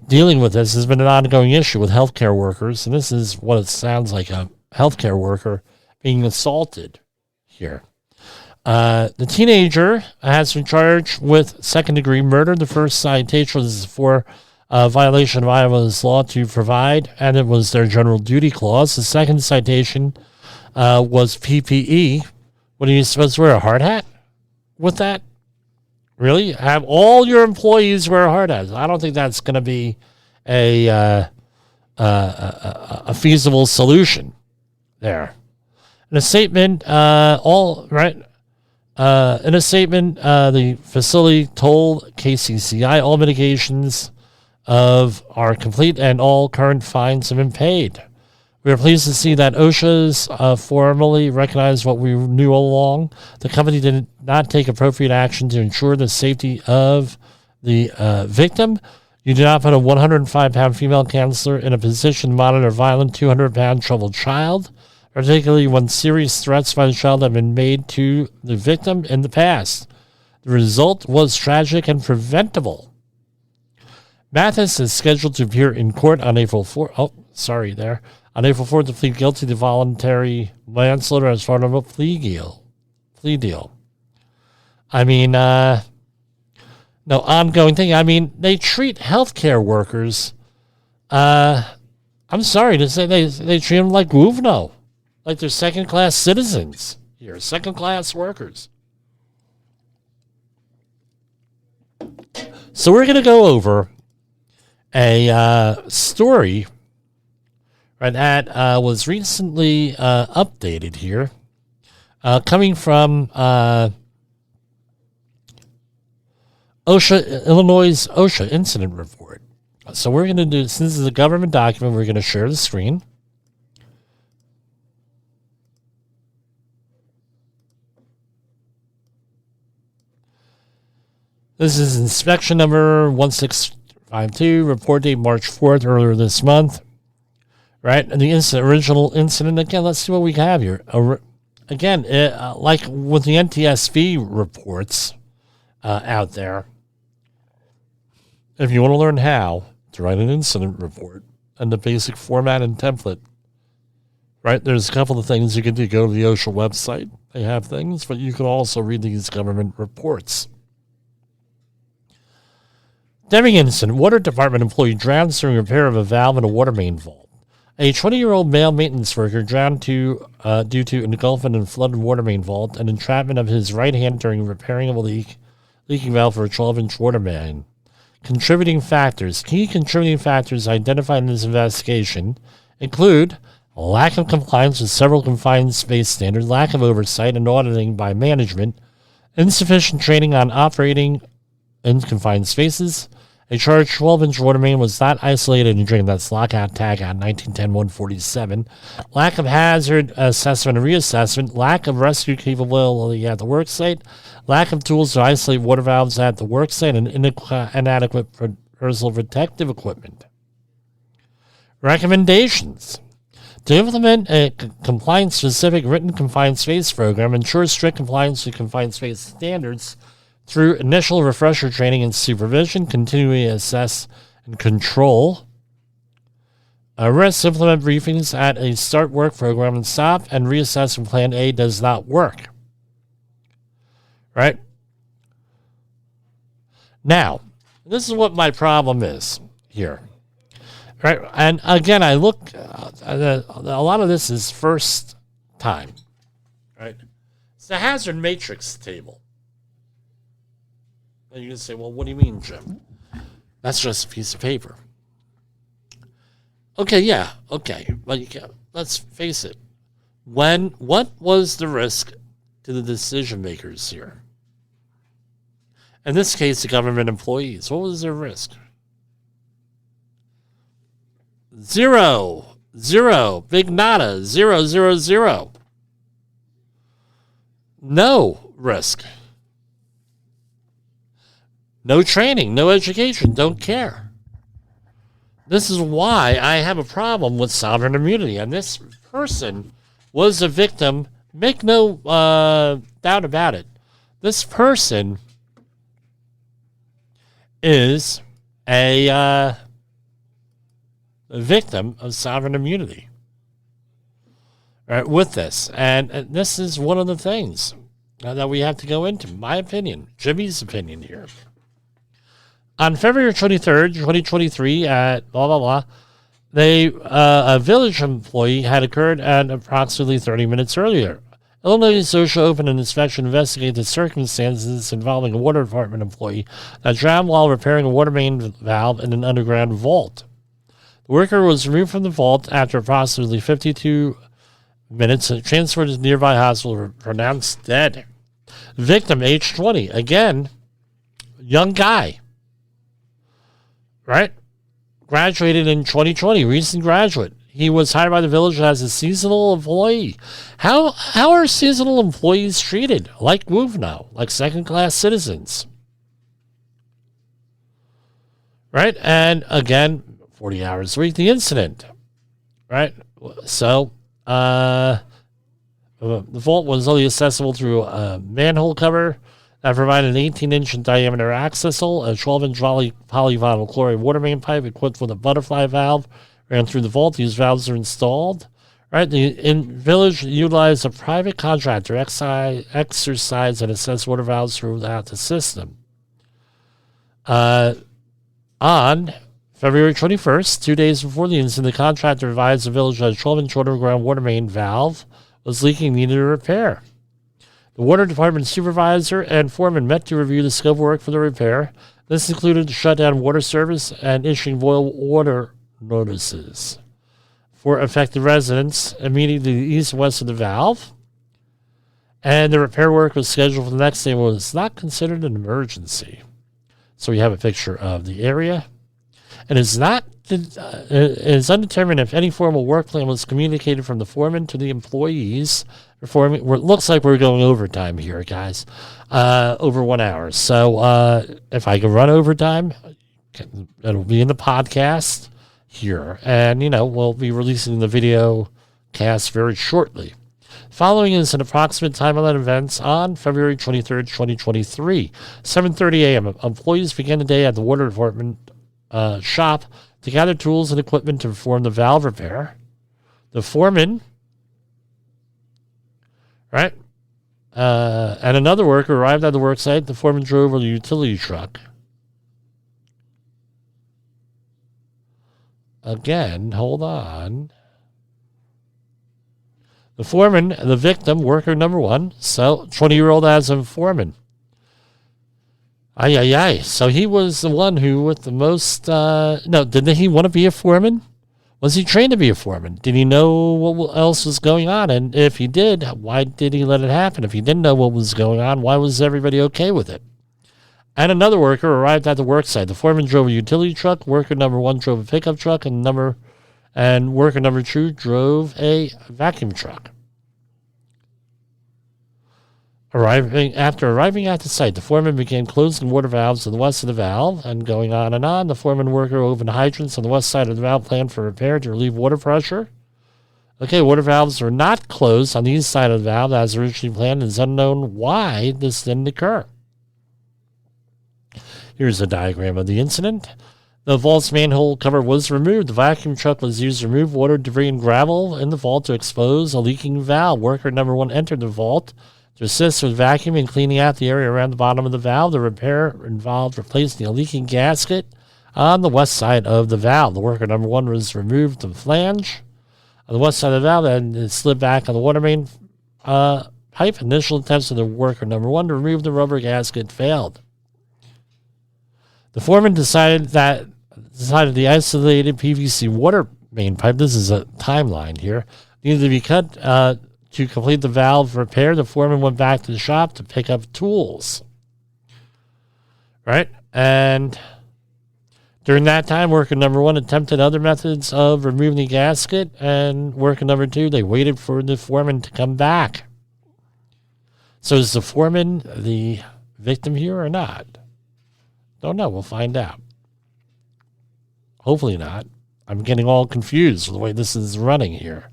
dealing with this. Has been an ongoing issue with healthcare workers, and this is what it sounds like, a healthcare worker being assaulted here. The teenager has been charged with second-degree murder. The first citation was for violation of Iowa's law to provide, and it was their general duty clause. The second citation was PPE. What are you supposed to wear, a hard hat with that? Really? Have all your employees wear hard hats? I don't think that's going to be a feasible solution there. In a statement, the facility told KCCI all mitigations are complete and all current fines have been paid. We are pleased to see that OSHA's formally recognized what we knew all along. The company did not take appropriate action to ensure the safety of the victim. You do not put a 105-pound female counselor in a position to monitor a violent 200-pound troubled child, particularly when serious threats by the child have been made to the victim in the past. The result was tragic and preventable. Mathis is scheduled to appear in court on April 4th. On April 4th to plead guilty to voluntary manslaughter as part of a plea deal. I mean, no ongoing thing. I mean, they treat healthcare workers, I'm sorry to say, they treat them like Guvno. Like they're second-class citizens here, second-class workers. So we're going to go over a story that was recently updated here, coming from OSHA, Illinois' OSHA incident report. So we're going to do, since this is a government document, we're going to share the screen. This is inspection number 1652, report date March 4th, earlier this month. Right? And the original incident, again, let's see what we have here. Again, like with the NTSB reports out there, if you want to learn how to write an incident report and the basic format and template, right, there's a couple of things you can do. Go to the OSHA website. They have things, but you can also read these government reports. Deming incident. Water department employee drowns during repair of a valve in a water main vault. A 20-year-old male maintenance worker drowned due to engulfment in flooded water main vault and entrapment of his right hand during repairing of a leaking valve for a 12-inch water main. Contributing factors. Key contributing factors identified in this investigation include a lack of compliance with several confined space standards, lack of oversight and auditing by management, insufficient training on operating in confined spaces. A charged 12-inch water main was not isolated and drained. That's lockout tagout 1910-147. Lack of hazard assessment and reassessment. Lack of rescue capability at the worksite. Lack of tools to isolate water valves at the worksite and inadequate personal protective equipment. Recommendations. To implement a compliance-specific written confined space program, ensure strict compliance with confined space standards through initial refresher training and supervision, continually assess and control. Risks, implement briefings at a start work program and stop and reassess when plan A does not work. Right? Now, this is what my problem is here. Right? And again, I look, a lot of this is first time. Right? It's the hazard matrix table. And you can say, well, what do you mean, Jim? That's just a piece of paper. Okay, yeah, okay. But let's face it. What was the risk to the decision makers here? In this case, the government employees. What was their risk? Zero. Big nada. 0. No risk. No training, no education, don't care. This is why I have a problem with sovereign immunity. And this person was a victim. Make no doubt about it. This person is a victim of sovereign immunity. Right, with this. And this is one of the things that we have to go into. My opinion, Jimmy's opinion here. On February 23rd, 2023, at a village employee had occurred at approximately 30 minutes earlier. Illinois OSHA opened an inspection to investigate the circumstances involving a water department employee that drowned while repairing a water main valve in an underground vault. The worker was removed from the vault after approximately 52 minutes and transferred to the nearby hospital, pronounced dead. Victim, age 20. Again, young guy. Right? Graduated in 2020, recent graduate. He was hired by the village as a seasonal employee. How are seasonal employees treated? Like Wuvno, like second-class citizens. Right? And again, 40 hours a week, the incident. Right? So, the vault was only accessible through a manhole cover that provided an 18-inch in diameter access hole, a 12-inch polyvinyl chloride water main pipe equipped with a butterfly valve ran through the vault. These valves are installed. Right, the village utilized a private contractor exercise and assess water valves throughout the system. On February 21st, 2 days before the incident, the contractor advised the village that a 12-inch underground water main valve was leaking, needed a repair. The water department supervisor and foreman met to review the scope of work for the repair. This included to shut down water service and issuing boil water notices for affected residents immediately east and west of the valve. And the repair work was scheduled for the next day, but was not considered an emergency. So we have a picture of the area. And it's not is undetermined if any formal work plan was communicated from the foreman to the employees. It looks like we're going overtime here, guys, over 1 hour. So if I can run overtime, it'll be in the podcast here. And, we'll be releasing the video cast very shortly. Following is an approximate time of that events on February 23rd, 2023, 7:30 a.m. Employees began the day at the water department shop to gather tools and equipment to perform the valve repair. The foreman, right, and another worker arrived at the work site. The foreman drove a utility truck. Again, hold on. The foreman, the victim, worker number 1, so 20-year-old as a foreman. So he was the one who with the most, didn't he want to be a foreman? Was he trained to be a foreman? Did he know what else was going on? And if he did, why did he let it happen? If he didn't know what was going on, why was everybody okay with it? And another worker arrived at the work site. The foreman drove a utility truck. Worker number 1 drove a pickup truck, and worker number 2 drove a vacuum truck. After arriving at the site, the foreman began closing water valves to the west of the valve, and going on and on. The foreman worker opened hydrants on the west side of the valve planned for repair to relieve water pressure. Okay, water valves were not closed on the east side of the valve as originally planned. It is unknown why this didn't occur. Here's a diagram of the incident. The vault's manhole cover was removed. The vacuum truck was used to remove water, debris, and gravel in the vault to expose a leaking valve. Worker number 1 entered the vault to assist with vacuuming and cleaning out the area around the bottom of the valve. The repair involved replacing a leaking gasket on the west side of the valve. The worker number 1 was removed the flange on the west side of the valve and it slid back on the water main pipe. Initial attempts of the worker number 1 to remove the rubber gasket failed. The foreman decided the isolated PVC water main pipe, this is a timeline here, needed to be cut to complete the valve repair. The foreman went back to the shop to pick up tools. Right? And during that time, worker number 1 attempted other methods of removing the gasket, and worker number 2, they waited for the foreman to come back. So is the foreman the victim here or not? Don't know. We'll find out. Hopefully not. I'm getting all confused with the way this is running here.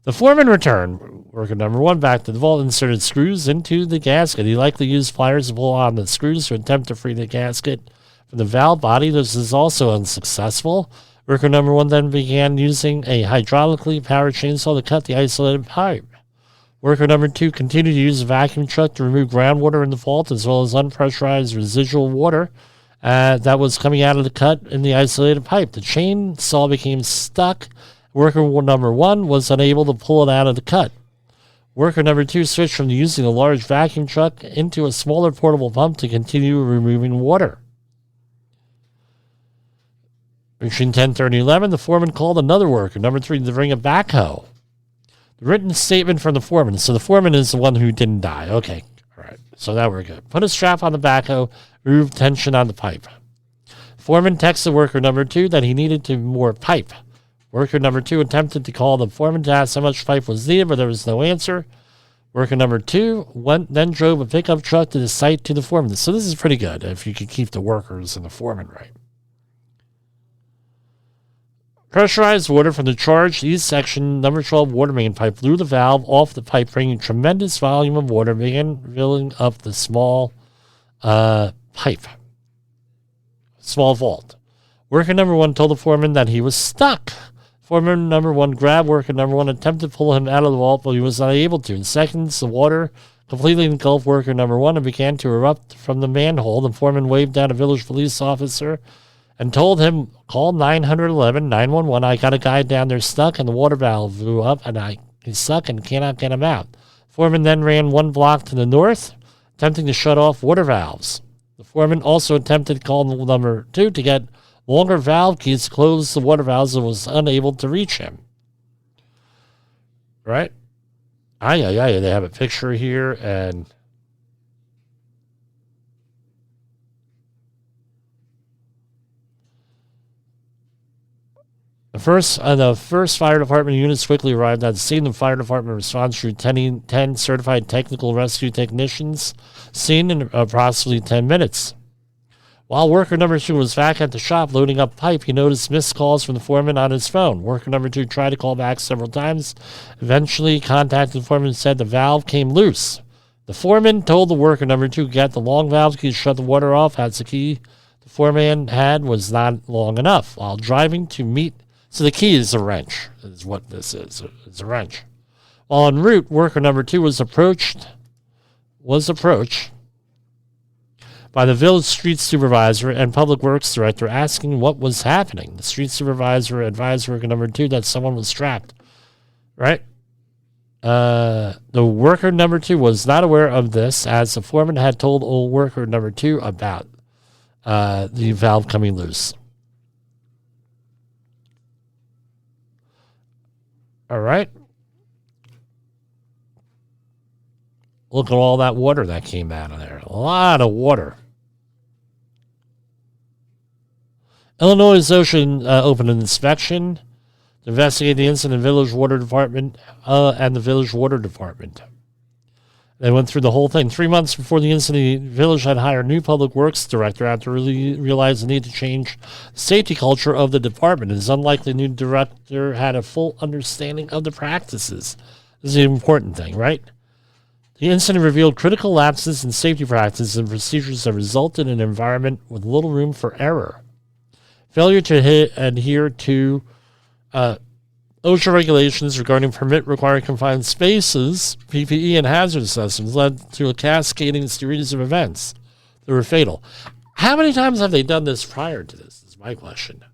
The foreman returned, worker number 1, back to the vault, inserted screws into the gasket. He likely used pliers to pull on the screws to attempt to free the gasket from the valve body. This is also unsuccessful. Worker number 1 then began using a hydraulically powered chainsaw to cut the isolated pipe. Worker number 2 continued to use a vacuum truck to remove groundwater in the vault, as well as unpressurized residual water that was coming out of the cut in the isolated pipe. The chainsaw became stuck. Worker number 1 was unable to pull it out of the cut. Worker number 2 switched from using a large vacuum truck into a smaller portable pump to continue removing water. Between 10:30 and 11, the foreman called another worker, number 3, to bring a backhoe. The written statement from the foreman. So the foreman is the one who didn't die. Okay, all right. So now we're good. Put a strap on the backhoe, remove tension on the pipe. Foreman texted worker number 2 that he needed more pipe. Worker number 2 attempted to call the foreman to ask how much pipe was needed, but there was no answer. Worker number 2 then drove a pickup truck to the site to the foreman. So this is pretty good if you could keep the workers and the foreman right. Pressurized water from the charged east section number 12 water main pipe blew the valve off the pipe, bringing tremendous volume of water, began filling up the small vault. Worker number 1 told the foreman that he was stuck. Foreman number 1 grabbed worker number 1, attempted to pull him out of the vault, but he was unable to. In seconds, the water completely engulfed worker number 1 and began to erupt from the manhole. The foreman waved down a village police officer and told him, call 911. I got a guy down there stuck and the water valve blew up and he's stuck and cannot get him out. Foreman then ran 1 block to the north, attempting to shut off water valves. The foreman also attempted to call number 2 to get longer valve keys to close the water valves and was unable to reach him. Right? They have a picture here and The first fire department units quickly arrived at the scene. The fire department responds through 10 certified technical rescue technicians seen in approximately 10 minutes. While worker number 2 was back at the shop loading up pipe, he noticed missed calls from the foreman on his phone. Worker number 2 tried to call back several times. Eventually contacted the foreman and said the valve came loose. The foreman told the worker number 2 to get the long valve key to shut the water off, as the key the foreman had was not long enough. While driving to meet... So the key is a wrench, is what this is. It's a wrench. While en route, worker number 2 was approached by the village street supervisor and public works director asking what was happening. The street supervisor advised worker number 2 that someone was trapped. Right? The worker number 2 was not aware of this, as the foreman had told old worker number 2 about the valve coming loose. All right. Look at all that water that came out of there. A lot of water. Illinois OSHA opened an inspection to investigate the incident. Village Water Department and the Village Water Department. They went through the whole thing. 3 months before the incident, the village had hired a new public works director after realized the need to change the safety culture of the department. It is unlikely the new director had a full understanding of the practices. This is an important thing, right? The incident revealed critical lapses in safety practices and procedures that resulted in an environment with little room for error. Failure to adhere to OSHA regulations regarding permit requiring confined spaces, PPE, and hazard assessments led to a cascading series of events that were fatal. How many times have they done this prior to this, is my question.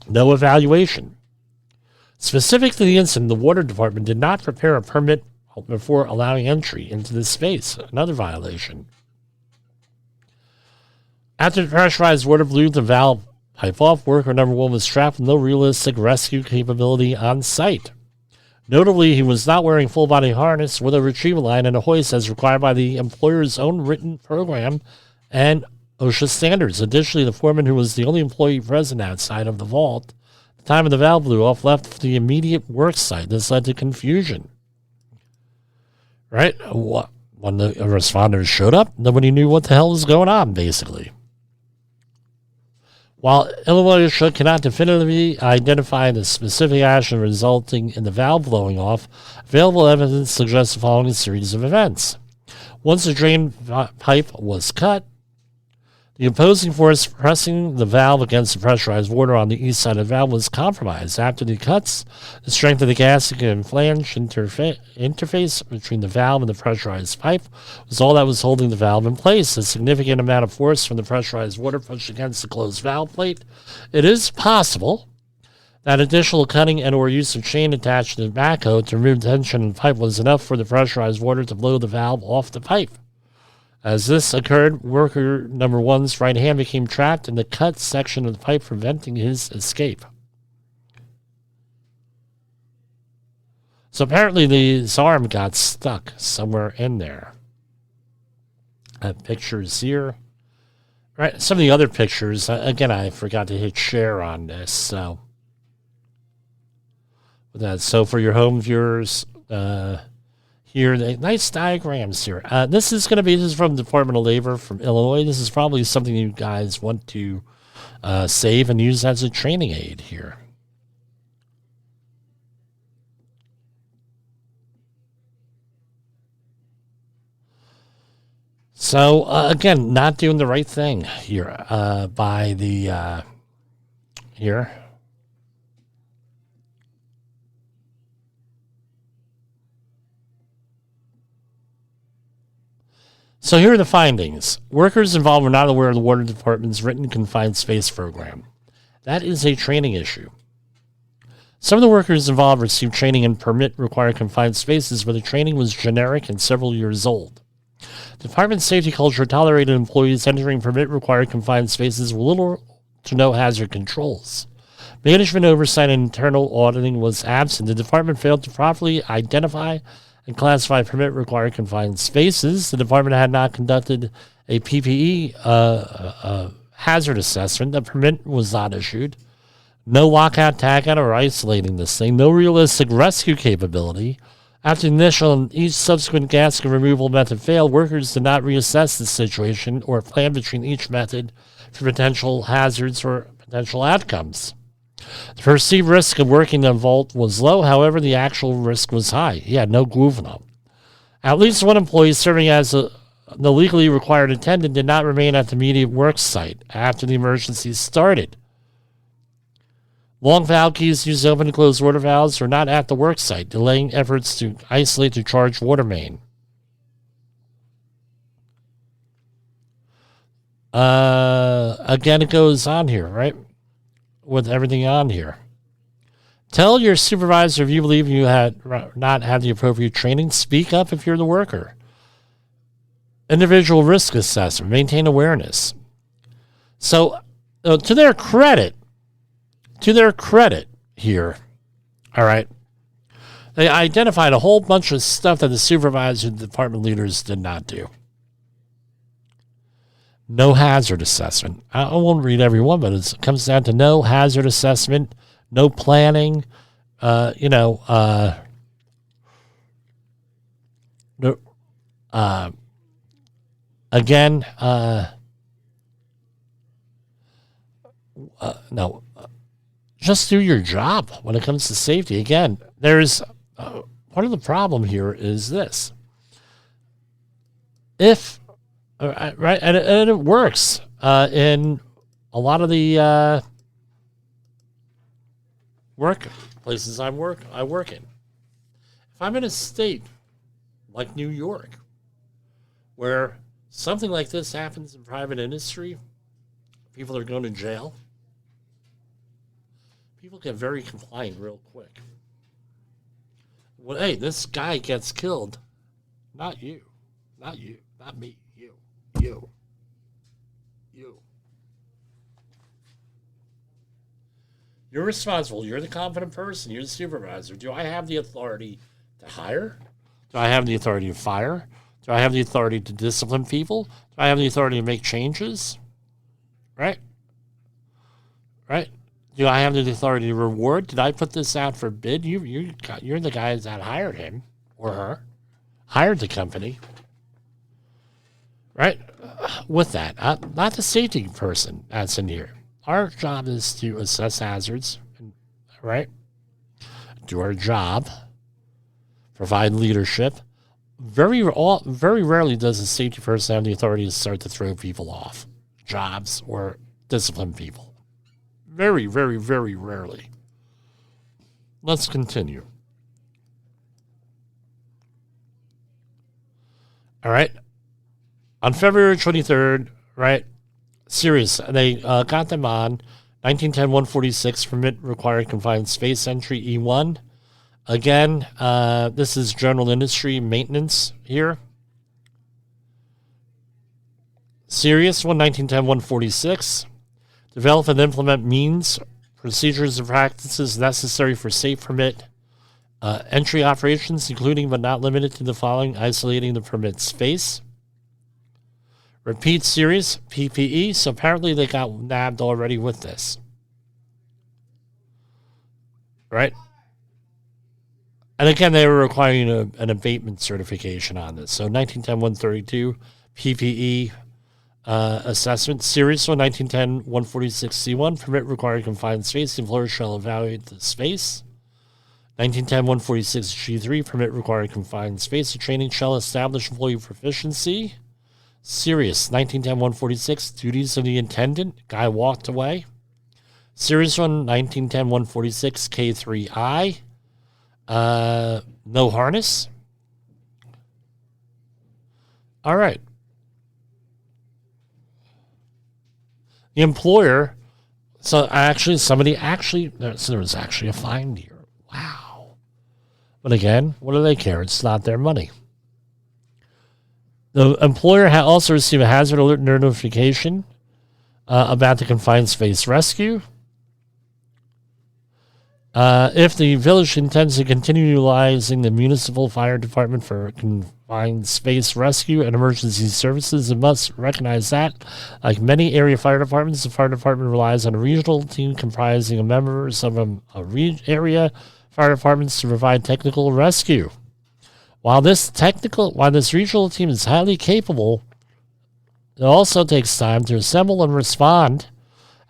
No evaluation. Specific to the incident, the water department did not prepare a permit before allowing entry into this space, another violation. After the pressurized water blew the valve pipe off, worker number 1 was trapped with no realistic rescue capability on site. Notably, he was not wearing full body harness with a retrieval line and a hoist as required by the employer's own written program and OSHA standards. Additionally, the foreman, who was the only employee present outside of the vault at the time of the valve blew off, left the immediate work site. This led to confusion. Right? When the responders showed up, nobody knew what the hell was going on, basically. While Illinois OSHA cannot definitively identify the specific action resulting in the valve blowing off, available evidence suggests the following series of events. Once the drain pipe was cut, the opposing force pressing the valve against the pressurized water on the east side of the valve was compromised. After the cuts, the strength of the gasket and flange interface between the valve and the pressurized pipe was all that was holding the valve in place. A significant amount of force from the pressurized water pushed against the closed valve plate. It is possible that additional cutting and or use of chain attached to the backhoe to remove tension in the pipe was enough for the pressurized water to blow the valve off the pipe. As this occurred, worker number 1's right hand became trapped in the cut section of the pipe, preventing his escape. So apparently his arm got stuck somewhere in there. Pictures here. Right, some of the other pictures, again, I forgot to hit share on this. So for your home viewers, here, nice diagrams here. This is from the Department of Labor from Illinois. This is probably something you guys want to save and use as a training aid here. So, again, not doing the right thing here by the here. So here are the findings. Workers involved were not aware of the Water Department's written confined space program. That is a training issue. Some of the workers involved received training in permit required confined spaces, but the training was generic and several years old. The department's safety culture tolerated employees entering permit required confined spaces with little to no hazard controls. Management oversight and internal auditing was absent. The department failed to properly identify and classify permit required confined spaces. The department had not conducted a PPE hazard assessment. The permit was not issued. No lockout, tagout, or isolating this thing. No realistic rescue capability. After the initial and each subsequent gasket removal method failed, workers did not reassess the situation or plan between each method for potential hazards or potential outcomes. The perceived risk of working the vault was low, however, the actual risk was high. He had no gouvernement. At least one employee serving as the legally required attendant did not remain at the immediate work site after the emergency started. Long valve keys used to open and close water valves were not at the work site, delaying efforts to isolate the charged water main. Again, it goes on here, right? With everything on here. Tell your supervisor if you believe you had not had the appropriate training. Speak up if you're the worker. Individual risk assessment. Maintain awareness. So, to their credit here, all right, they identified a whole bunch of stuff that the supervisor and department leaders did not do. No hazard assessment. I won't read every one, but it comes down to no hazard assessment, no planning, just do your job when it comes to safety. Again, there's part of the problem here is this. Right, and it works in a lot of the workplaces I work in. If I'm in a state like New York, where something like this happens in private industry, people are going to jail. People get very compliant real quick. Well, hey, this guy gets killed. Not you. Not you. Not me. You. You're responsible. You're the competent person. You're the supervisor. Do I have the authority to hire? Do I have the authority to fire? Do I have the authority to discipline people? Do I have the authority to make changes? Right? Do I have the authority to reward? Did I put this out for bid? You're the guys that hired him or her, hired the company. Right? With that, not the safety person that's in here. Our job is to assess hazards, right? Do our job, provide leadership. Very rarely does a safety person have the authority to start to throw people off jobs or discipline people. Very, very, very rarely. Let's continue. All right. On February 23rd, right, Sirius, they got them on 1910-146 permit required confined space entry E1. Again, this is general industry maintenance here. Sirius 1910-146. Develop and implement means, procedures, and practices necessary for safe permit entry operations, including but not limited to the following: isolating the permit space. Repeat series, PPE. So apparently they got nabbed already with this. Right? And again, they were requiring an abatement certification on this. So 1910-132, PPE assessment. Series 1910-146C1, permit required confined space. The employer shall evaluate the space. 1910-146G3, permit required confined space. The training shall establish employee proficiency. Serious 1910-146, duties of the attendant. Guy walked away. Series 1 1910-146 K3I. No harness. All right. The employer. So actually, there was actually a fine here. Wow. But again, what do they care? It's not their money. The employer also received a hazard alert notification about the confined space rescue. If the village intends to continue utilizing the municipal fire department for confined space rescue and emergency services, it must recognize that, like many area fire departments, the fire department relies on a regional team comprising of members of area fire departments to provide technical rescue. While this regional team is highly capable, it also takes time to assemble and respond.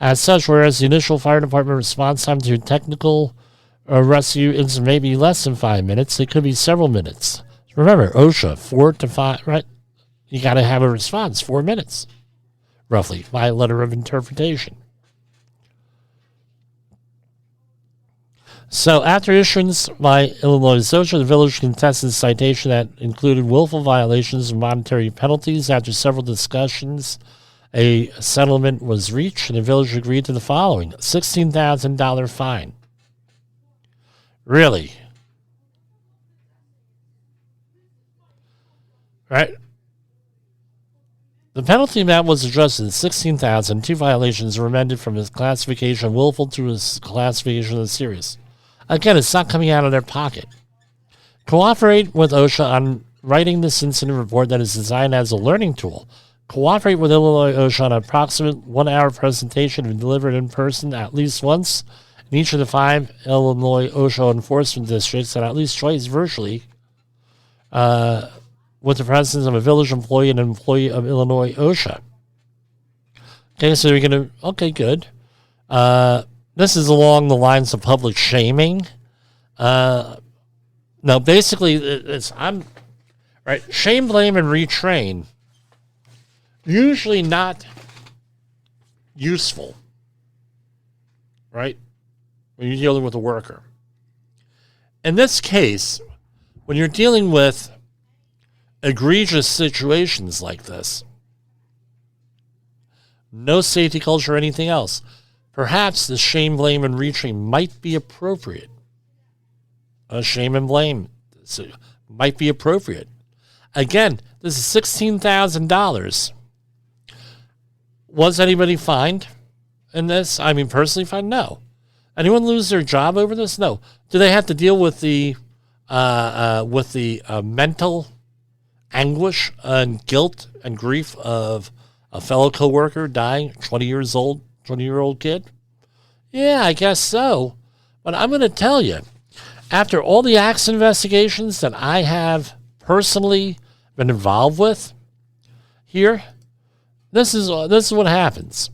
As such, whereas the initial fire department response time to technical rescue is maybe less than 5 minutes, it could be several minutes. Remember, OSHA, 4 to 5, right? You got to have a response, 4 minutes, roughly, by letter of interpretation. So after issuance by Illinois OSHA, the village contested a citation that included willful violations and monetary penalties. After several discussions, a settlement was reached, and the village agreed to the following: $16,000 fine. Really? Right? The penalty amount was adjusted to $16,000. 2 violations were amended from his classification of willful to his classification of serious. Again, it's not coming out of their pocket. Cooperate with OSHA on writing this incident report that is designed as a learning tool. Cooperate with Illinois OSHA on an approximate 1-hour presentation to be delivered in person at least once in each of the 5 Illinois OSHA enforcement districts and at least twice virtually with the presence of a village employee and an employee of Illinois OSHA. Okay, so you're going to... Okay, good. This is along the lines of public shaming. No, basically, right. Shame, blame, and retrain. Usually not useful, right? When you're dealing with a worker. In this case, when you're dealing with egregious situations like this, no safety culture or anything else, perhaps the shame, blame, and retrain might be appropriate. Shame and blame might be appropriate. Again, this is $16,000. Was anybody fined in this? I mean, personally fined? No. Anyone lose their job over this? No. Do they have to deal with the mental anguish and guilt and grief of a fellow coworker dying, 20-year-old kid? Yeah, I guess so. But I'm going to tell you, after all the accident investigations that I have personally been involved with here, this is what happens.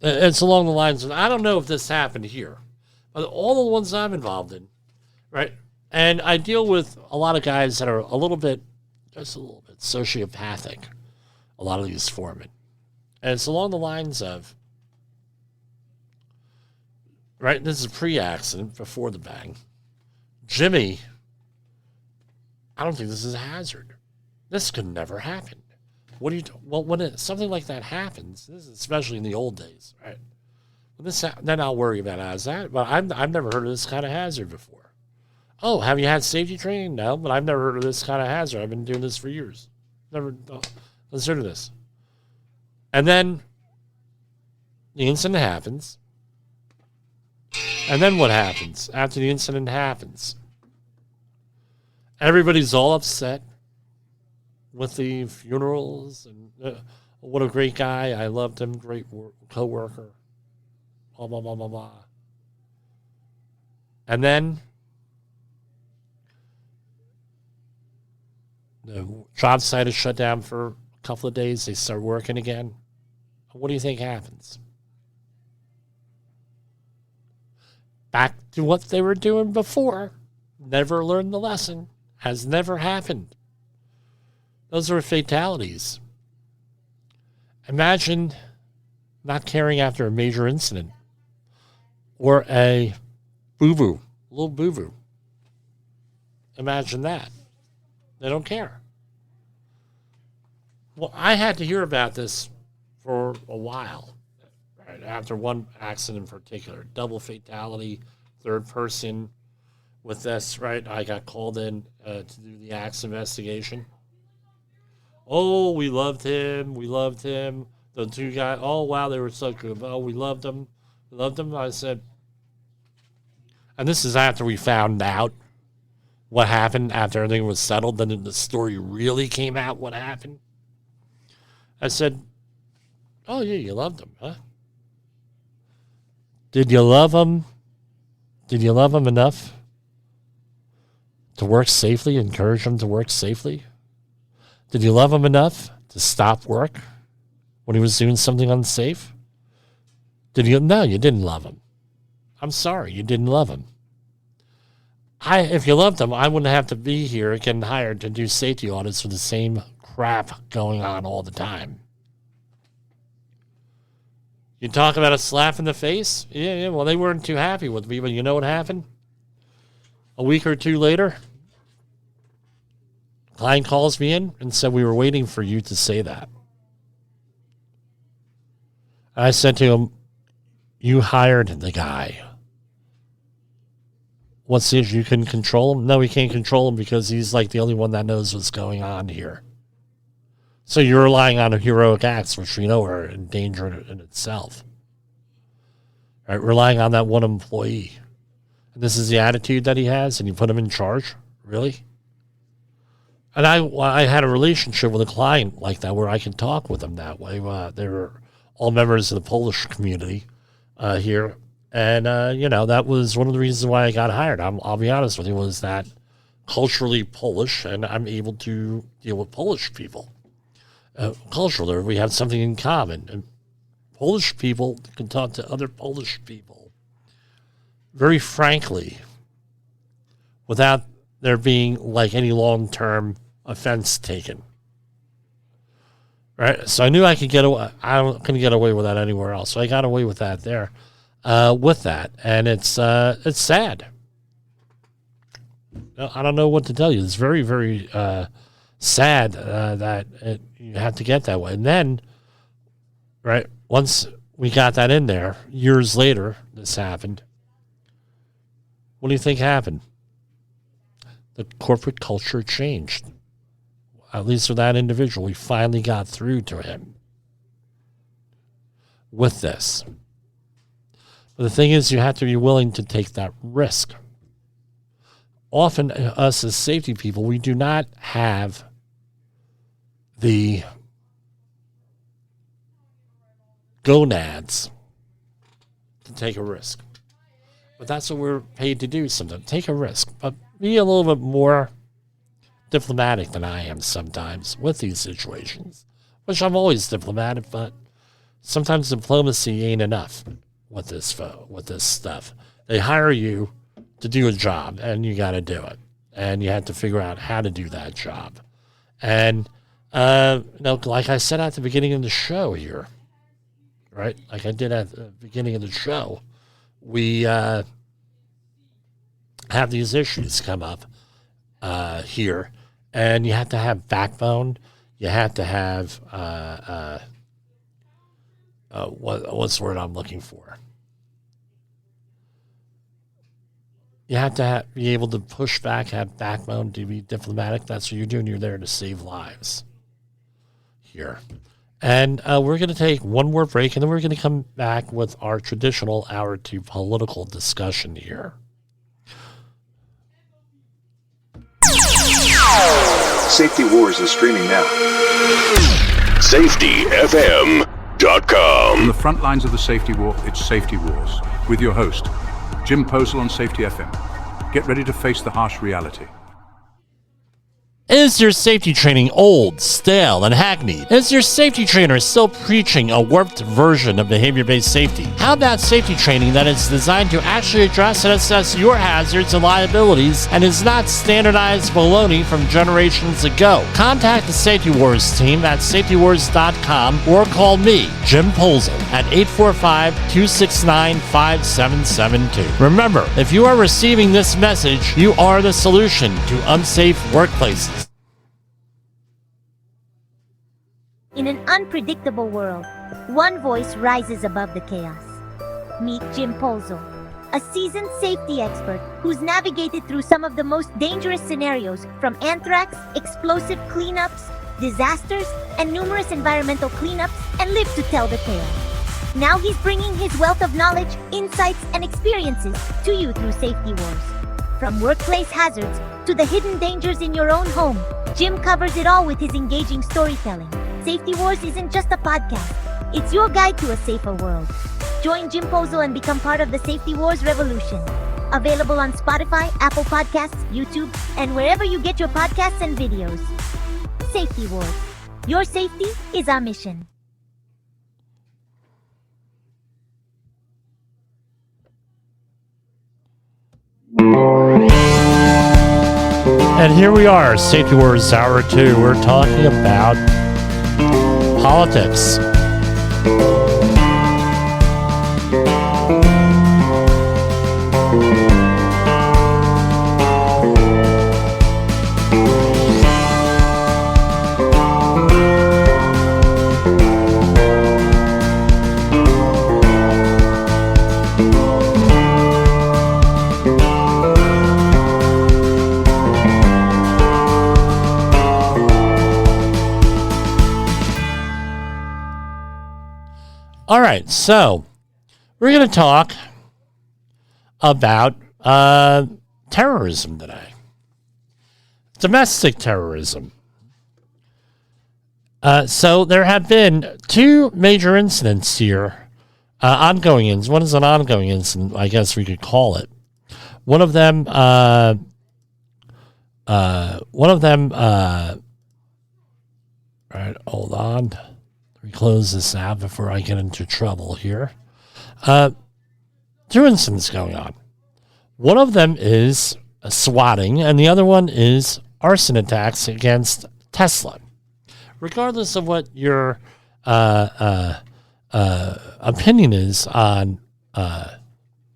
It's along the lines of, I don't know if this happened here, but all the ones I'm involved in, right? And I deal with a lot of guys that are just a little bit sociopathic, a lot of these foremen. And it's along the lines of, right, this is pre-accident, before the bang. Jimmy, I don't think this is a hazard. This could never happen. What do you do? Well, when something like that happens, this is especially in the old days, right? Then I'll worry about hazard. But I've never heard of this kind of hazard before. Oh, have you had safety training? No, but I've never heard of this kind of hazard. I've been doing this for years. Let's hear this. And then the incident happens. And then what happens after the incident happens? Everybody's all upset with the funerals and what a great guy. I loved him. Great co-worker. Blah, blah, blah, blah, blah. And then the job site is shut down for a couple of days. They start working again. What do you think happens? Back to what they were doing before. Never learned the lesson. Has never happened. Those are fatalities. Imagine not caring after a major incident or a boo-boo, little boo-boo. Imagine that. They don't care. Well, I had to hear about this for a while. Right, after one accident in particular, double fatality, third person with this, right? I got called in to do the accident investigation. Oh, we loved him. The 2 guys, oh, wow, they were so good. Oh, we loved them. I said, And this is after we found out what happened, after everything was settled. Then the story really came out what happened. I said, oh, yeah, you loved him, huh? Did you love him? Did you love him enough to work safely, encourage him to work safely? Did you love him enough to stop work when he was doing something unsafe? No, you didn't love him. I'm sorry, you didn't love him. If you loved him, I wouldn't have to be here getting hired to do safety audits for the same crap going on all the time. You talk about a slap in the face? Yeah, well, they weren't too happy with me, but you know what happened? A week or two later, client calls me in and said, we were waiting for you to say that. I said to him, you hired the guy. What's the issue? You couldn't control him? No, we can't control him because he's like the only one that knows what's going on here. So you're relying on heroic acts, which we know are in danger in itself. Right? Relying on that one employee. And this is the attitude that he has, and you put him in charge? Really? And I had a relationship with a client like that where I could talk with them that way. They were all members of the Polish community here. And, that was one of the reasons why I got hired. I'll be honest with you, was that culturally Polish, and I'm able to deal with Polish people. Culturally, we have something in common. And Polish people can talk to other Polish people very frankly without there being like any long-term offense taken. Right? So I knew I could get away. I couldn't get away with that anywhere else. So I got away with that there. With that, and it's sad. I don't know what to tell you. It's very, very sad that you have to get that way. And then, right, once we got that in there, years later, this happened. What do you think happened? The corporate culture changed. At least for that individual, we finally got through to him with this. But the thing is, you have to be willing to take that risk. Often, us as safety people, we do not have the gonads to take a risk. But that's what we're paid to do sometimes. Take a risk. But be a little bit more diplomatic than I am sometimes with these situations. Which I'm always diplomatic, but sometimes diplomacy ain't enough. With this stuff. They hire you to do a job, and you got to do it. And you have to figure out how to do that job. And, like I said at the beginning of the show here, right? Like I did at the beginning of the show, we have these issues come up here, and you have to have backbone. You have to have what's the word I'm looking for? You have to be able to push back, have backbone, to be diplomatic. That's what you're doing. You're there to save lives here. And we're going to take one more break, and then we're going to come back with our traditional hour 2 political discussion here. Safety Wars is streaming now. SafetyFM.com. On the front lines of the safety war, it's Safety Wars with your host, Jim Posel on Safety FM. Get ready to face the harsh reality. Is your safety training old, stale, and hackneyed? Is your safety trainer still preaching a warped version of behavior-based safety? How about safety training that is designed to actually address and assess your hazards and liabilities and is not standardized baloney from generations ago? Contact the Safety Wars team at safetywars.com or call me, Jim Posel, at 845-269-5772. Remember, if you are receiving this message, you are the solution to unsafe workplaces. In an unpredictable world, one voice rises above the chaos. Meet Jim Posel, a seasoned safety expert who's navigated through some of the most dangerous scenarios, from anthrax, explosive cleanups, disasters, and numerous environmental cleanups, and lived to tell the tale. Now he's bringing his wealth of knowledge, insights, and experiences to you through Safety Wars. From workplace hazards to the hidden dangers in your own home, Jim covers it all with his engaging storytelling. Safety Wars isn't just a podcast, it's your guide to a safer world. Join Jim Posel and become part of the Safety Wars revolution. Available on Spotify, Apple Podcasts, YouTube, and wherever you get your podcasts and videos. Safety Wars. Your safety is our mission. And here we are, Safety Wars Hour 2. We're talking about politics. All right, so we're going to talk about terrorism today. Domestic terrorism. So there have been two major incidents here, ongoing incidents. One is an ongoing incident, I guess we could call it. One of them, all right, hold on. Let me close this out before I get into trouble here. Two incidents going on. One of them is swatting, and the other one is arson attacks against Tesla. Regardless of what your opinion is on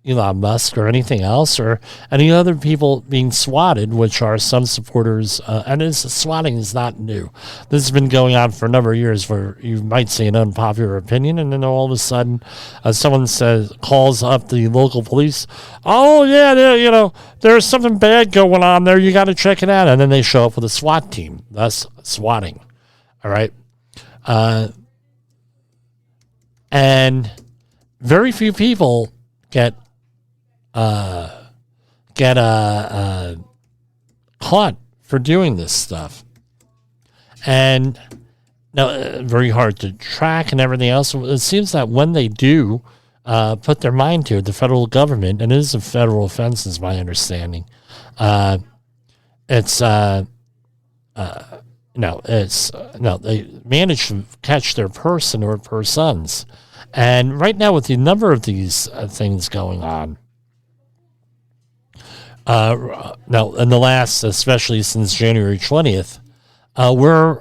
Elon Musk or anything else, or any other people being swatted, which are some supporters, and swatting is not new. This has been going on for a number of years, where you might say an unpopular opinion, and then all of a sudden, someone calls up the local police. Oh yeah, there's something bad going on there. You got to check it out, and then they show up with a SWAT team. Thus, swatting. All right, and very few people get caught for doing this stuff, and now very hard to track and everything else. It seems that when they do put their mind to it, the federal government, and it is a federal offense, is my understanding. They manage to catch their person or persons. And right now, with the number of these things going on, now in the last, especially since January 20th, we're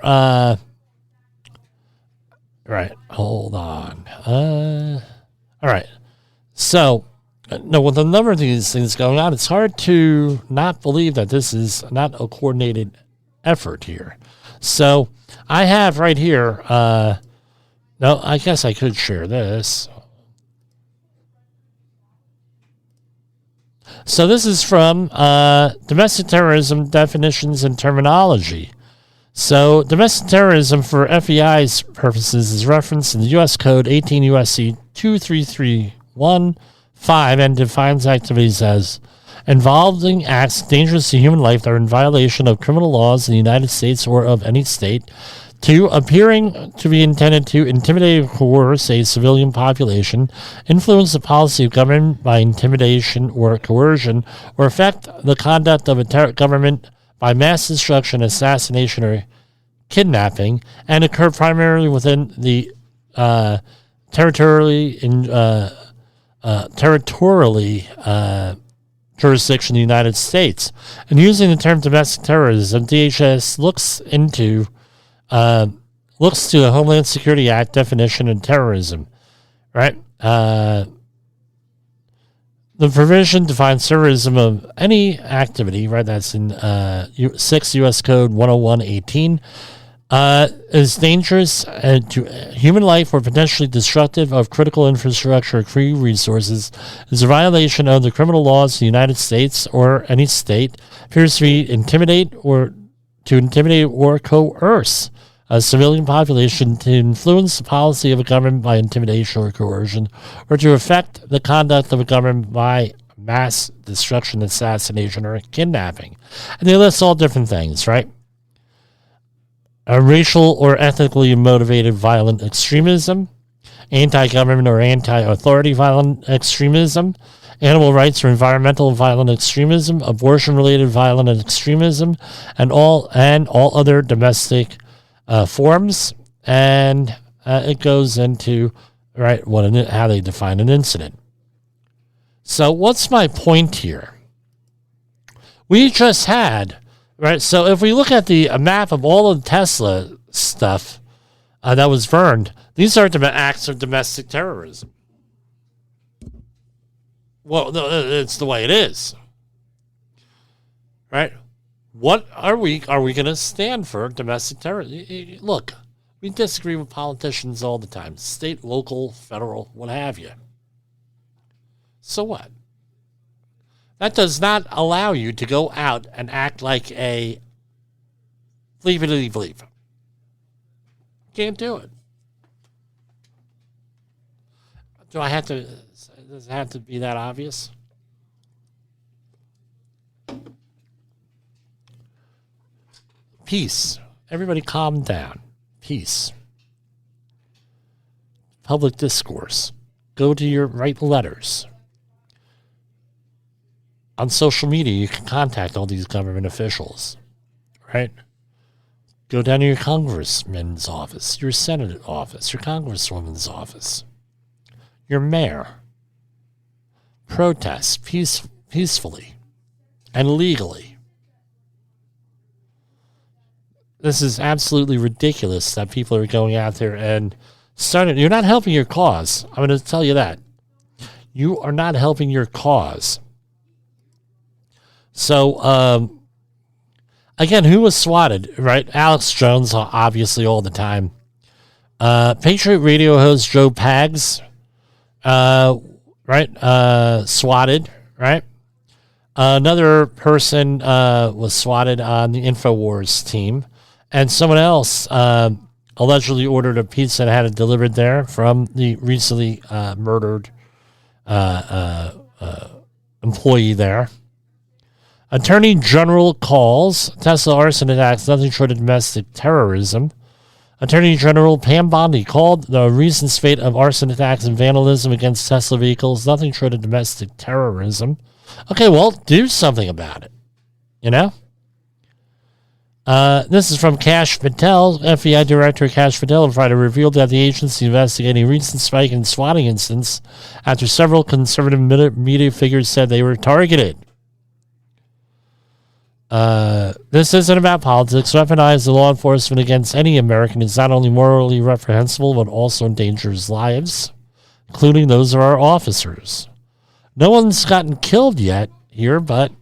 right. Hold on. All right. So, with the number of these things going on, it's hard to not believe that this is not a coordinated effort here. So, I have right here. No, I guess I could share this. So this is from Domestic Terrorism Definitions and Terminology. So domestic terrorism for FEI's purposes is referenced in the U.S. Code 18 U.S.C. 23315 and defines activities as involving acts dangerous to human life that are in violation of criminal laws in the United States or of any state. 2, appearing to be intended to intimidate or coerce a civilian population, influence the policy of government by intimidation or coercion, or affect the conduct of a government by mass destruction, assassination, or kidnapping, and occur primarily within the territorially jurisdiction of the United States. And using the term domestic terrorism, DHS looks to the Homeland Security Act definition of terrorism, right? The provision defines terrorism of any activity, right? That's in 6 U.S. Code 10118, is dangerous to human life or potentially destructive of critical infrastructure or key resources, is a violation of the criminal laws of the United States or any state, appears to intimidate or coerce a civilian population to influence the policy of a government by intimidation or coercion, or to affect the conduct of a government by mass destruction, assassination, or kidnapping. And they list all different things, right? A racial or ethnically motivated violent extremism, anti-government or anti-authority violent extremism, animal rights or environmental violent extremism, abortion-related violent extremism, and all other domestic forms. And it goes into how they define an incident. So what's my point here? We just had, so if we look at the map of all of the Tesla stuff that was burned, these are acts of domestic terrorism. Well, no, it's the way it is. Right? What are we going to stand for domestic terrorism? Look, we disagree with politicians all the time. State, local, federal, what have you. So what? That does not allow you to go out and act like a bleep. Can't do it. Does it have to be that obvious? Peace. Everybody calm down. Peace. Public discourse. Write letters. On social media, you can contact all these government officials, right? Go down to your congressman's office, your senate office, your congresswoman's office, your mayor. Protest peacefully and legally. This is absolutely ridiculous that people are going out there and starting. You're not helping your cause. I'm going to tell you that. You are not helping your cause. So, again, who was swatted, right? Alex Jones, obviously, all the time. Patriot Radio host Joe Pags, swatted, right? Another person was swatted on the InfoWars team, and someone else allegedly ordered a pizza and had it delivered there from the recently murdered employee there. Attorney General calls Tesla arson attacks nothing short of domestic terrorism. Attorney General Pam Bondi called the recent spate of arson attacks and vandalism against Tesla vehicles nothing short of domestic terrorism. Okay, well, do something about it. You know? This is from Kash Patel. FBI Director Kash Patel on Friday revealed that the agency investigating a recent spike in swatting incidents after several conservative media figures said they were targeted. This isn't about politics. Weaponize the law enforcement against any American is not only morally reprehensible, but also endangers lives, including those of our officers. No one's gotten killed yet here, but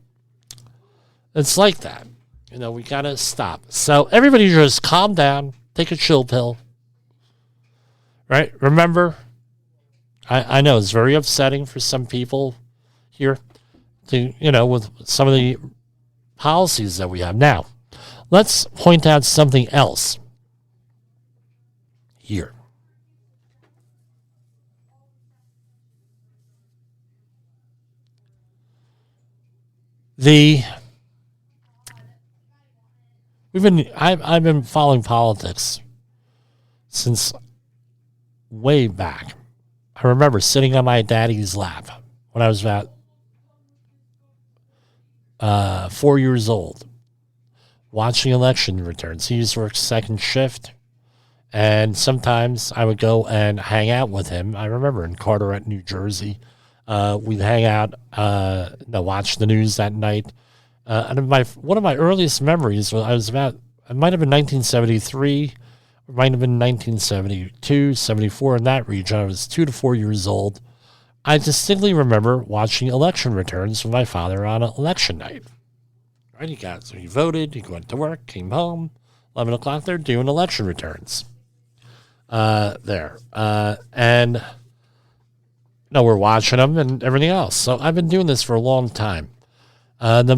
it's like that. You know, we gotta stop. So everybody just calm down, take a chill pill. Right? Remember, I know it's very upsetting for some people here to, with some of the policies that we have. Now, let's point out something else here. I've been following politics since way back. I remember sitting on my daddy's lap when I was about 4 years old, watching election returns. He used to work second shift, and sometimes I would go and hang out with him. I remember in Carteret, New Jersey, we'd hang out, watch the news that night. And one of my earliest memories was it might have been 1973, or might have been 1972, 74, in that region. I was 2 to 4 years old. I distinctly remember watching election returns with my father on election night. Right, he voted, he went to work, came home, 11 o'clock, they're doing election returns. And we're watching them and everything else. So I've been doing this for a long time. The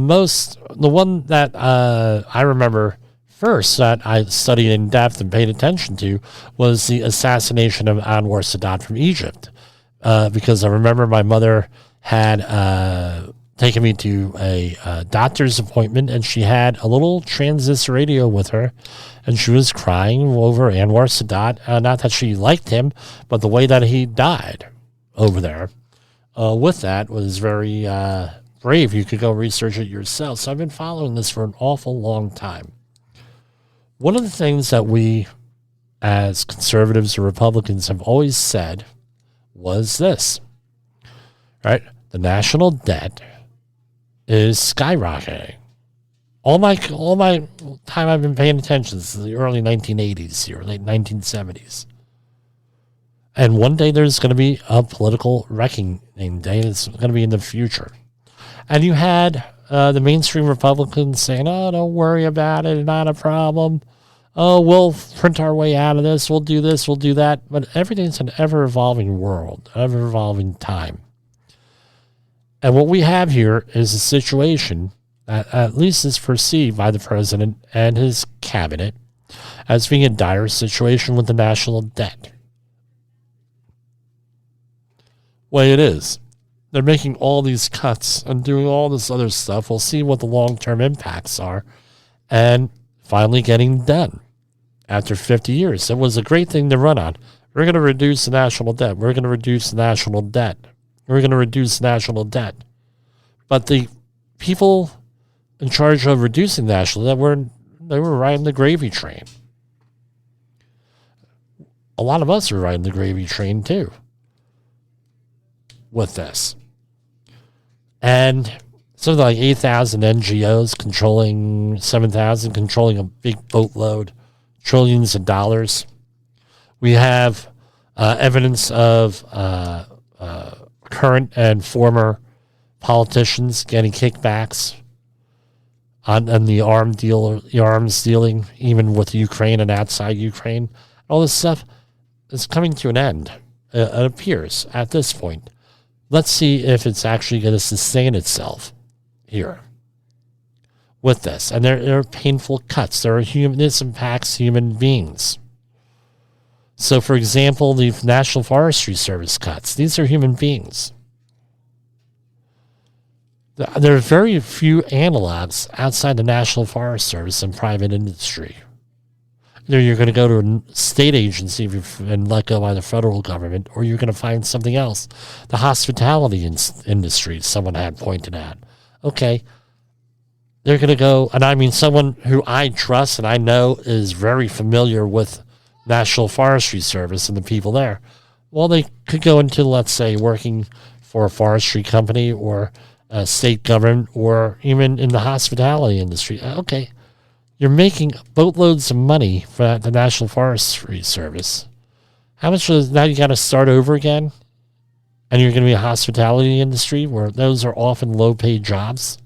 one that I remember first that I studied in depth and paid attention to was the assassination of Anwar Sadat from Egypt, because I remember my mother had taken me to a doctor's appointment, and she had a little transistor radio with her, and she was crying over Anwar Sadat. Not that she liked him, but the way that he died over there with that was very brave. You could go research it yourself. So I've been following this for an awful long time. One of the things that we as conservatives or Republicans have always said was this, right? The national debt is skyrocketing. All my time I've been paying attention is the early 1980s here, late 1970s. And one day there's going to be a political reckoning day. It's going to be in the future. And you had the mainstream Republicans saying, oh, don't worry about it, not a problem. Oh, we'll print our way out of this, we'll do this, we'll do that. But everything's an ever-evolving world, ever-evolving time. And what we have here is a situation that at least is perceived by the president and his cabinet as being a dire situation with the national debt. Way it is. They're making all these cuts and doing all this other stuff. We'll see what the long-term impacts are and finally getting done after 50 years. It was a great thing to run on. We're going to reduce the national debt. We're going to reduce the national debt. We're going to reduce national debt. But the people in charge of reducing national debt they were riding the gravy train. A lot of us are riding the gravy train too with this. And something like 8,000 NGOs controlling 7,000, controlling a big boatload, trillions of dollars. We have evidence of current and former politicians getting kickbacks on the arms dealing, even with Ukraine and outside Ukraine. All this stuff is coming to an end, it appears, at this point. Let's see if it's actually going to sustain itself here with this. And there are painful cuts. This impacts human beings. So, for example, the National Forestry Service cuts. These are human beings. There are very few analogs outside the National Forest Service and private industry. Either you're going to go to a state agency and let go by the federal government, or you're going to find something else. The hospitality industry, someone had pointed out. Okay, they're going to go, and I mean someone who I trust and I know is very familiar with National Forestry Service and the people there. Well, they could go into, let's say, working for a forestry company or a state government or even in the hospitality industry. Okay. You're making boatloads of money for the National Forestry Service. How much is now you got to start over again? And you're going to be a hospitality industry where those are often low-paid jobs.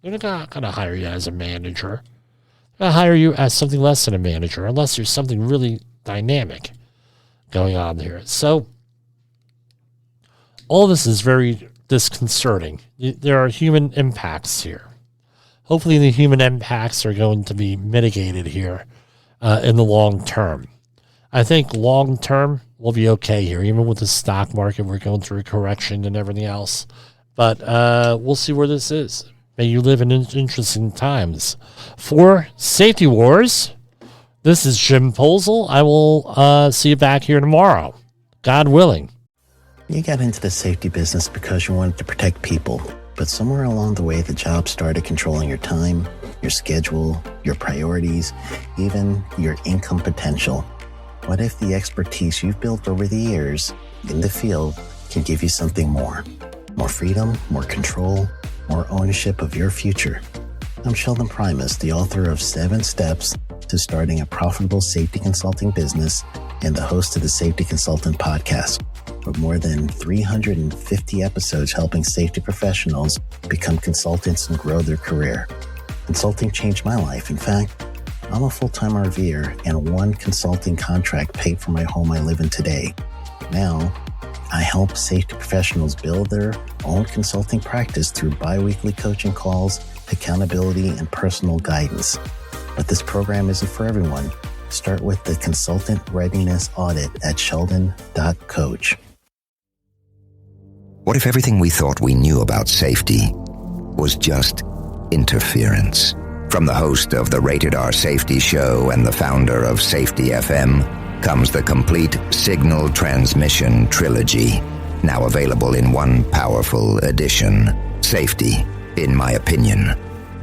They're not going to hire you as a manager. They're going to hire you as something less than a manager, unless there's something really dynamic going on here. So all this is very disconcerting. There are human impacts here. Hopefully the human impacts are going to be mitigated here in the long term. I think long term we'll be okay here, even with the stock market. We're going through a correction and everything else. But we'll see where this is. May you live in interesting times. For Safety Wars, this is Jim Posel. I will see you back here tomorrow, God willing. You got into the safety business because you wanted to protect people. But somewhere along the way, the job started controlling your time, your schedule, your priorities, even your income potential. What if the expertise you've built over the years in the field can give you something more? More freedom, more control, more ownership of your future. I'm Sheldon Primus, the author of 7 Steps to Starting a Profitable Safety Consulting Business and the host of the Safety Consultant Podcast, with more than 350 episodes helping safety professionals become consultants and grow their career. Consulting changed my life. In fact, I'm a full-time RVer, and one consulting contract paid for my home I live in today. Now, I help safety professionals build their own consulting practice through bi-weekly coaching calls, accountability, and personal guidance. But this program isn't for everyone. Start with the Consultant Readiness Audit at sheldon.coach. What if everything we thought we knew about safety was just interference? From the host of the Rated R Safety Show and the founder of Safety FM comes the complete Signal Transmission Trilogy, now available in one powerful edition. Safety, in my opinion,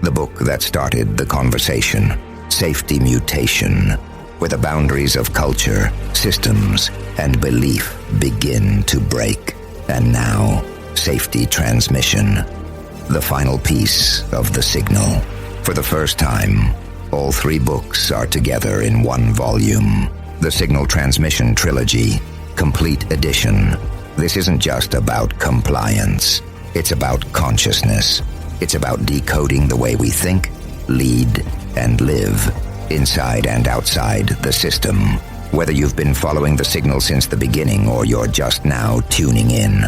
the book that started the conversation. Safety Mutation, where the boundaries of culture, systems, and belief begin to break. And now, Safety Transmission, the final piece of the signal. For the first time, all three books are together in one volume. The Signal Transmission Trilogy, Complete Edition. This isn't just about compliance. It's about consciousness. It's about decoding the way we think, lead, and live, inside and outside the system. Whether you've been following the signal since the beginning or you're just now tuning in,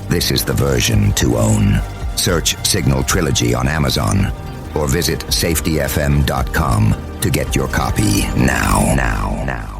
this is the version to own. Search Signal Trilogy on Amazon or visit safetyfm.com to get your copy now.